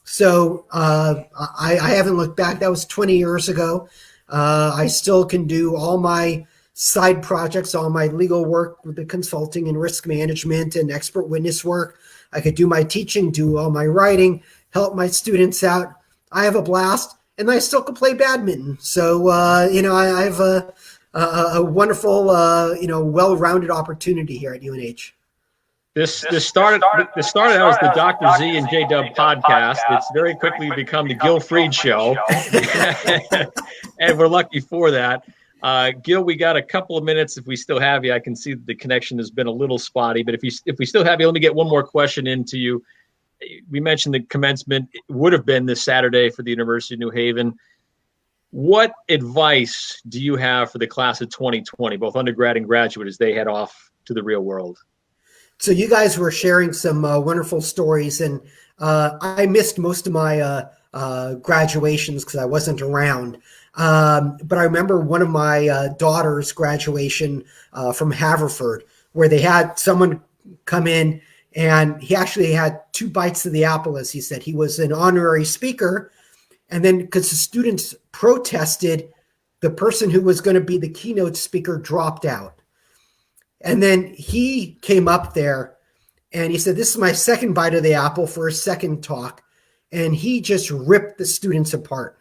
So I haven't looked back. That was 20 years ago. I still can do all my side projects, all my legal work with the consulting and risk management and expert witness work. I could do my teaching, do all my writing, help my students out. I have a blast, and I still can play badminton. So, I have a wonderful, well-rounded opportunity here at UNH. This started out as the Dr. Z and J.W. podcast. It's very quickly become the Gil Fried show, and we're lucky for that. Gil, we got a couple of minutes if we still have you. I can see that the connection has been a little spotty, but if we still have you, let me get one more question into you. We mentioned the commencement would have been this Saturday for the University of New Haven. What advice do you have for the class of 2020, both undergrad and graduate, as they head off to the real world? So you guys were sharing some wonderful stories, and I missed most of my graduations because I wasn't around. But I remember one of my daughter's graduation from Haverford, where they had someone come in, and he actually had 2 bites of the apple, as he said. He was an honorary speaker, and then because the students protested, the person who was going to be the keynote speaker dropped out. And then he came up there and he said, "This is my second bite of the apple for a second talk." And he just ripped the students apart,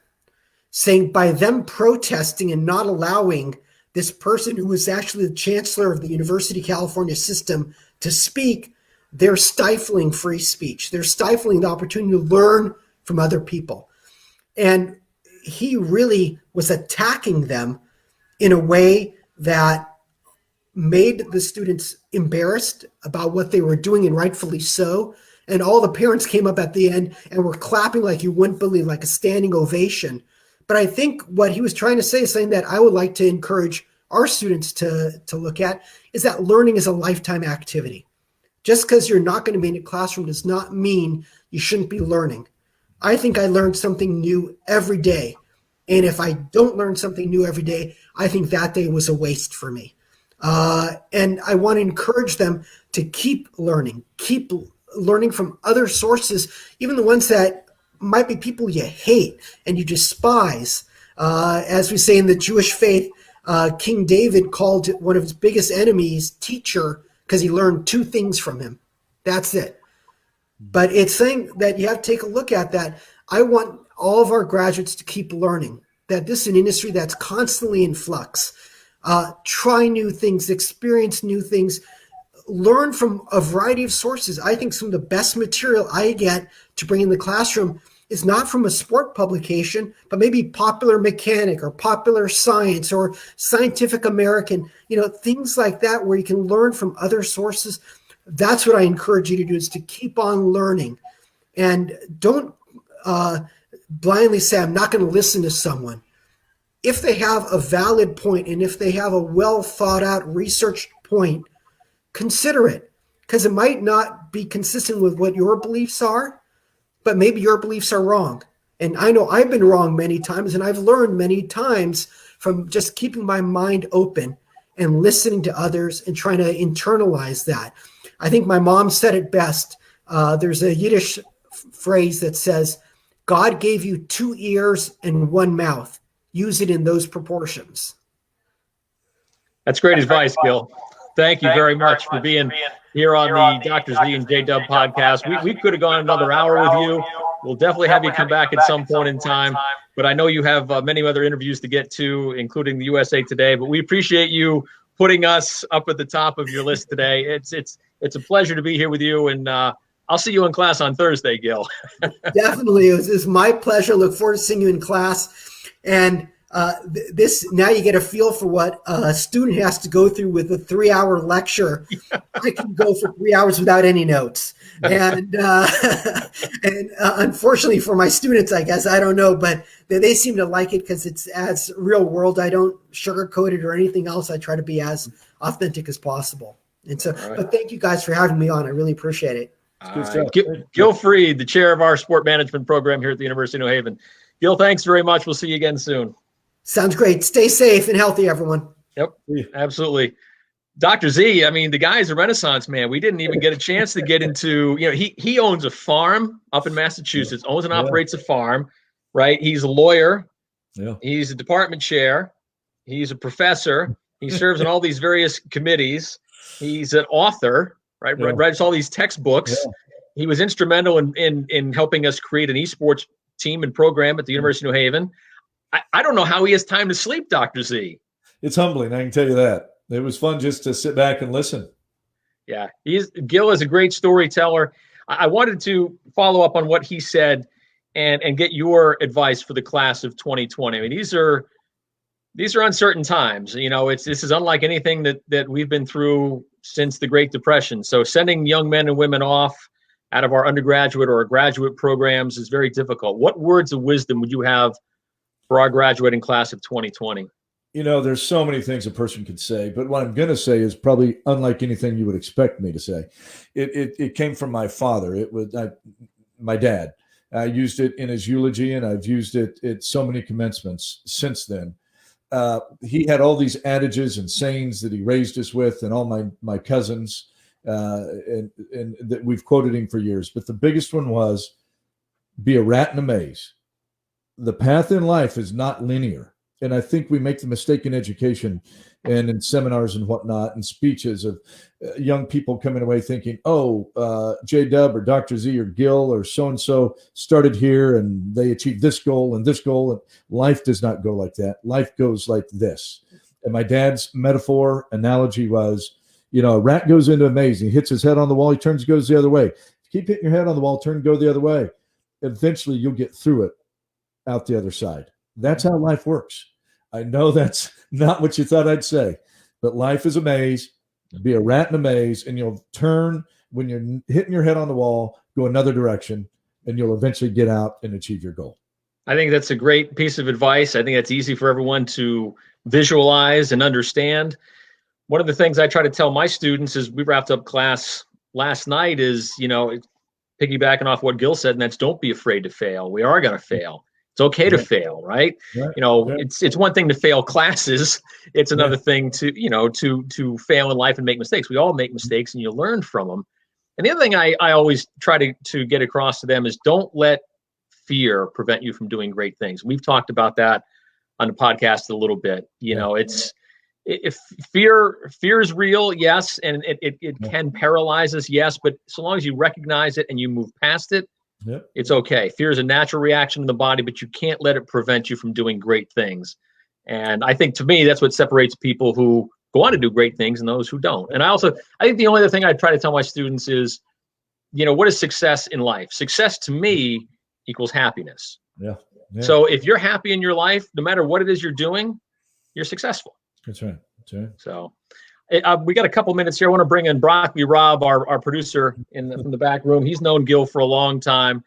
saying by them protesting and not allowing this person who was actually the chancellor of the University of California system to speak, they're stifling free speech. They're stifling the opportunity to learn from other people. And he really was attacking them in a way that made the students embarrassed about what they were doing, and rightfully so. And all the parents came up at the end and were clapping like you wouldn't believe, like a standing ovation. But I think what he was trying to say is something that I would like to encourage our students to look at, is that learning is a lifetime activity. Just because you're not going to be in a classroom does not mean you shouldn't be learning. I think I learned something new every day. And if I don't learn something new every day, I think that day was a waste for me. And I want to encourage them to keep learning from other sources, even the ones that might be people you hate and you despise. As we say in the Jewish faith, King David called one of his biggest enemies teacher because he learned 2 things from him. That's it. But it's saying that you have to take a look at that. I want all of our graduates to keep learning, that this is an industry that's constantly in flux. Try new things, experience new things, learn from a variety of sources. I think some of the best material I get to bring in the classroom is not from a sport publication, but maybe Popular Mechanic or Popular Science or Scientific American, things like that where you can learn from other sources. That's what I encourage you to do, is to keep on learning. And don't blindly say, I'm not going to listen to someone. If they have a valid point and if they have a well thought out researched point, consider it, because it might not be consistent with what your beliefs are, but maybe your beliefs are wrong. And I know I've been wrong many times, and I've learned many times from just keeping my mind open and listening to others and trying to internalize that. I think my mom said it best. There's a Yiddish phrase that says, God gave you 2 ears and 1 mouth. Use it in those proportions. That's great advice, Gil. Thank you very much for being here on the Dr. Z and J.W. podcast. We could have gone another hour with you. We'll definitely have you come back at some point in time. But I know you have many other interviews to get to, including the USA Today. But we appreciate you putting us up at the top of your list today. It's a pleasure to be here with you, and I'll see you in class on Thursday, Gil. Definitely. It was my pleasure. Look forward to seeing you in class. And this, now you get a feel for what a student has to go through with a 3-hour lecture. I can go for 3 hours without any notes. And unfortunately for my students, I guess, I don't know, but they seem to like it because it's as real world. I don't sugarcoat it or anything else. I try to be as authentic as possible. And so, right. But thank you guys for having me on. I really appreciate it. Gil Fried, the chair of our sport management program here at the University of New Haven. Gil, thanks very much. We'll see you again soon. Sounds great. Stay safe and healthy, everyone. Yep, absolutely. Dr. Z, I mean, the guy is a Renaissance man. We didn't even get a chance to get into, he owns a farm up in Massachusetts, owns and operates a farm, right? He's a lawyer. Yeah. He's a department chair. He's a professor. He serves on all these various committees. He's an author, right? Yeah. Writes all these textbooks. Yeah. He was instrumental in helping us create an esports team and program at the University of New Haven. I don't know how he has time to sleep, Dr. Z. It's humbling, I can tell you that. It was fun just to sit back and listen. Yeah, Gil is a great storyteller. I wanted to follow up on what he said and get your advice for the class of 2020. I mean, these are uncertain times. This is unlike anything that we've been through since the Great Depression. So sending young men and women off out of our undergraduate or graduate programs is very difficult. What words of wisdom would you have for our graduating class of 2020? There's so many things a person could say, but what I'm going to say is probably unlike anything you would expect me to say. It came from my father. It was my dad. I used it in his eulogy, and I've used it at so many commencements since then. He had all these adages and sayings that he raised us with, and all my cousins, and that we've quoted him for years. But the biggest one was, be a rat in a maze. The path in life is not linear. And I think we make the mistake in education and in seminars and whatnot and speeches of young people coming away thinking, J.W. or Dr. Z or Gil or so-and-so started here and they achieved this goal and this goal. And life does not go like that. Life goes like this. And my dad's metaphor analogy was, a rat goes into a maze. He hits his head on the wall. He turns, goes the other way. Keep hitting your head on the wall, turn, go the other way. Eventually you'll get through it out the other side. That's how life works. I know that's not what you thought I'd say, but life is a maze. Be a rat in a maze, and you'll turn when you're hitting your head on the wall, go another direction, and you'll eventually get out and achieve your goal. I think that's a great piece of advice. I think that's easy for everyone to visualize and understand. One of the things I try to tell my students is we wrapped up class last night is, piggybacking off what Gil said, and that's don't be afraid to fail. We are going to fail. It's okay to fail, right? It's one thing to fail classes. It's another thing to fail in life and make mistakes. We all make mistakes and you learn from them. And the other thing I always try to get across to them is don't let fear prevent you from doing great things. We've talked about that on the podcast a little bit. If fear is real, yes, and it can paralyze us, yes, but so long as you recognize it and you move past it, it's okay. Fear is a natural reaction in the body, but you can't let it prevent you from doing great things. And I think, to me, that's what separates people who go on to do great things and those who don't. And I think the only other thing I try to tell my students is, what is success in life? Success to me equals happiness. Yeah. So if you're happy in your life, no matter what it is you're doing, you're successful. That's right. So we got a couple minutes here. I want to bring in Broccoli Rob, our producer from the back room. He's known Gil for a long time,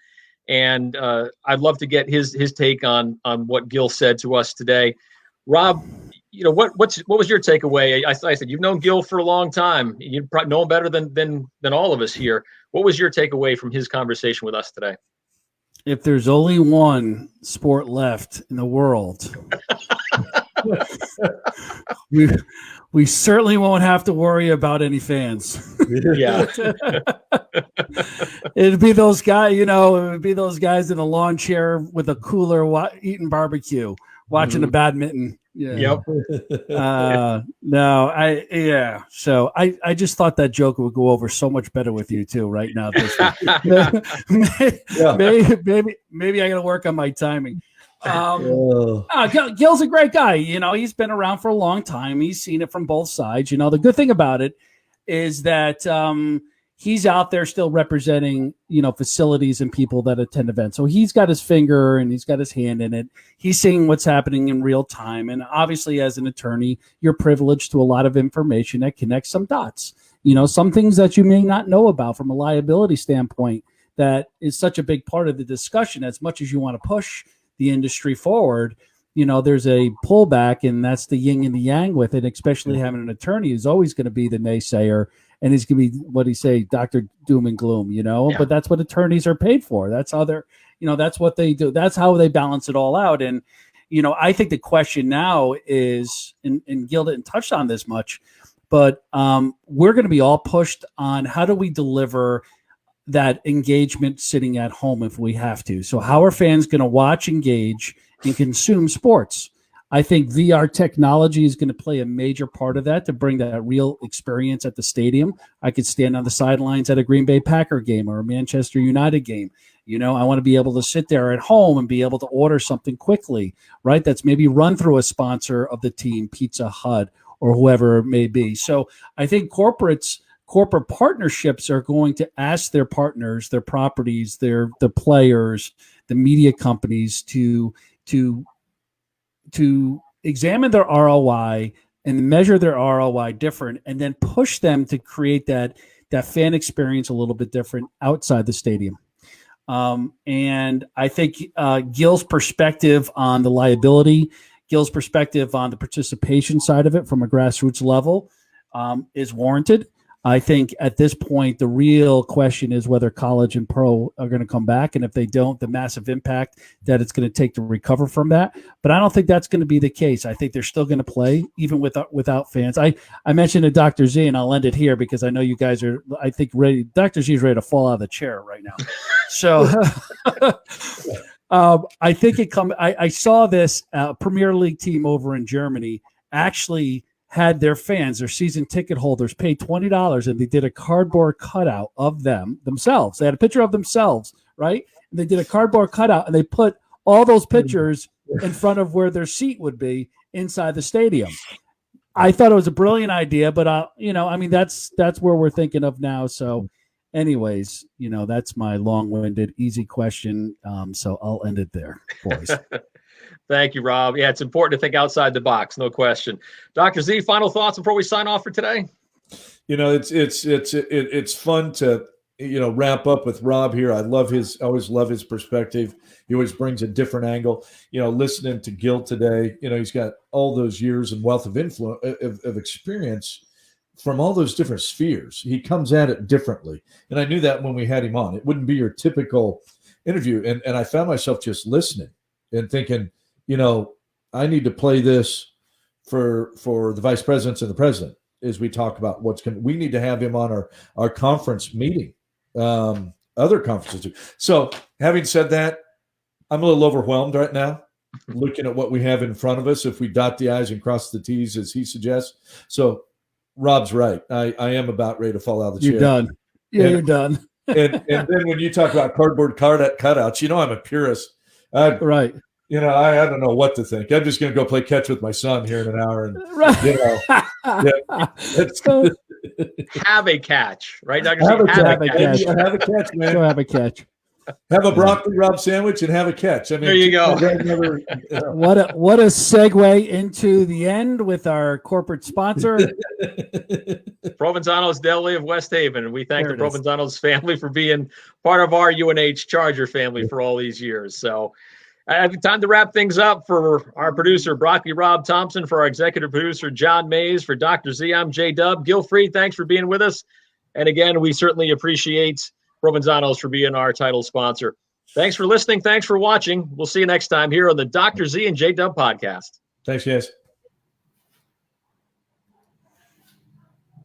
and I'd love to get his take on what Gil said to us today. Rob, what was your takeaway? I said you've known Gil for a long time. You probably know him better than all of us here. What was your takeaway from his conversation with us today? If there's only one sport left in the world, we certainly won't have to worry about any fans. Yeah. It'd be those guys, it would be those guys in a lawn chair with a cooler eating barbecue, watching the badminton. Yeah. Yep. So I just thought that joke would go over so much better with you too right now. Maybe I got to work on my timing. Gil's a great guy. He's been around for a long time. He's seen it from both sides. The good thing about it is that he's out there still representing, facilities and people that attend events. So he's got his finger and he's got his hand in it. He's seeing what's happening in real time. And obviously, as an attorney, you're privileged to a lot of information that connects some dots. Some things that you may not know about from a liability standpoint that is such a big part of the discussion. As much as you want to push the industry forward, there's a pullback, and that's the yin and the yang with it, especially having an attorney who's always going to be the naysayer, and he's going to be, what do you say, Dr. Doom and Gloom, but that's what attorneys are paid for. That's how they're, that's what they do. That's how they balance it all out. And I think the question now is, and Gil didn't touch on this much, but we're going to be all pushed on how do we deliver that engagement sitting at home if we have to. So how are fans going to watch, engage, and consume sports? I think VR technology is going to play a major part of that to bring that real experience at the stadium. I could stand on the sidelines at a Green Bay Packer game or a Manchester United game. I want to be able to sit there at home and be able to order something quickly, right? That's maybe run through a sponsor of the team, Pizza Hut or whoever it may be. So I think corporate partnerships are going to ask their partners, their properties, the players, the media companies to examine their ROI and measure their ROI different, and then push them to create that fan experience a little bit different outside the stadium. And I think Gil's perspective on the liability, Gil's perspective on the participation side of it from a grassroots level is warranted. I think at this point, the real question is whether college and pro are going to come back. And if they don't, the massive impact that it's going to take to recover from that. But I don't think that's going to be the case. I think they're still going to play even without fans. I mentioned to Dr. Z, and I'll end it here because I know you guys are, I think, ready. Dr. Z is ready to fall out of the chair right now. So I think I saw this Premier League team over in Germany actually had their fans, their season ticket holders, pay $20, and they did a cardboard cutout of themselves. They had a picture of themselves, right? And they did a cardboard cutout, and they put all those pictures in front of where their seat would be inside the stadium. I thought it was a brilliant idea, but that's where we're thinking of now. So, anyways, that's my long-winded, easy question. So I'll end it there, boys. Thank you, Rob. Yeah, it's important to think outside the box, no question. Dr. Z, final thoughts before we sign off for today? It's fun to wrap up with Rob here. I always love his perspective. He always brings a different angle. Listening to Gil today, he's got all those years and wealth of influence of experience from all those different spheres. He comes at it differently, and I knew that when we had him on. It wouldn't be your typical interview, and I found myself just listening and thinking, I need to play this for the vice presidents and the president as we talk about what's coming. We need to have him on our conference meeting, other conferences too. So having said that, I'm a little overwhelmed right now looking at what we have in front of us if we dot the I's and cross the T's as he suggests. So Rob's right. I am about ready to fall out of the chair. You're done. Yeah, you're done. and then when you talk about cardboard cutouts, I'm a purist. Right. I don't know what to think. I'm just going to go play catch with my son here in an hour, and have a catch, right, Dr. Have a catch. Have a catch, man. Go have a catch. Have a broccoli Rob sandwich and have a catch. There you go. What a segue into the end with our corporate sponsor, Provenzano's Deli of West Haven, and we thank the Provenzano's family for being part of our UNH Charger family for all these years. So. Time to wrap things up. For our producer, Broccoli Rob Thompson, for our executive producer, John Mays, for Dr. Z, I'm J.W. Gil Fried, thanks for being with us. And again, we certainly appreciate Provenzano's for being our title sponsor. Thanks for listening. Thanks for watching. We'll see you next time here on the Dr. Z and J.W. podcast. Thanks, guys.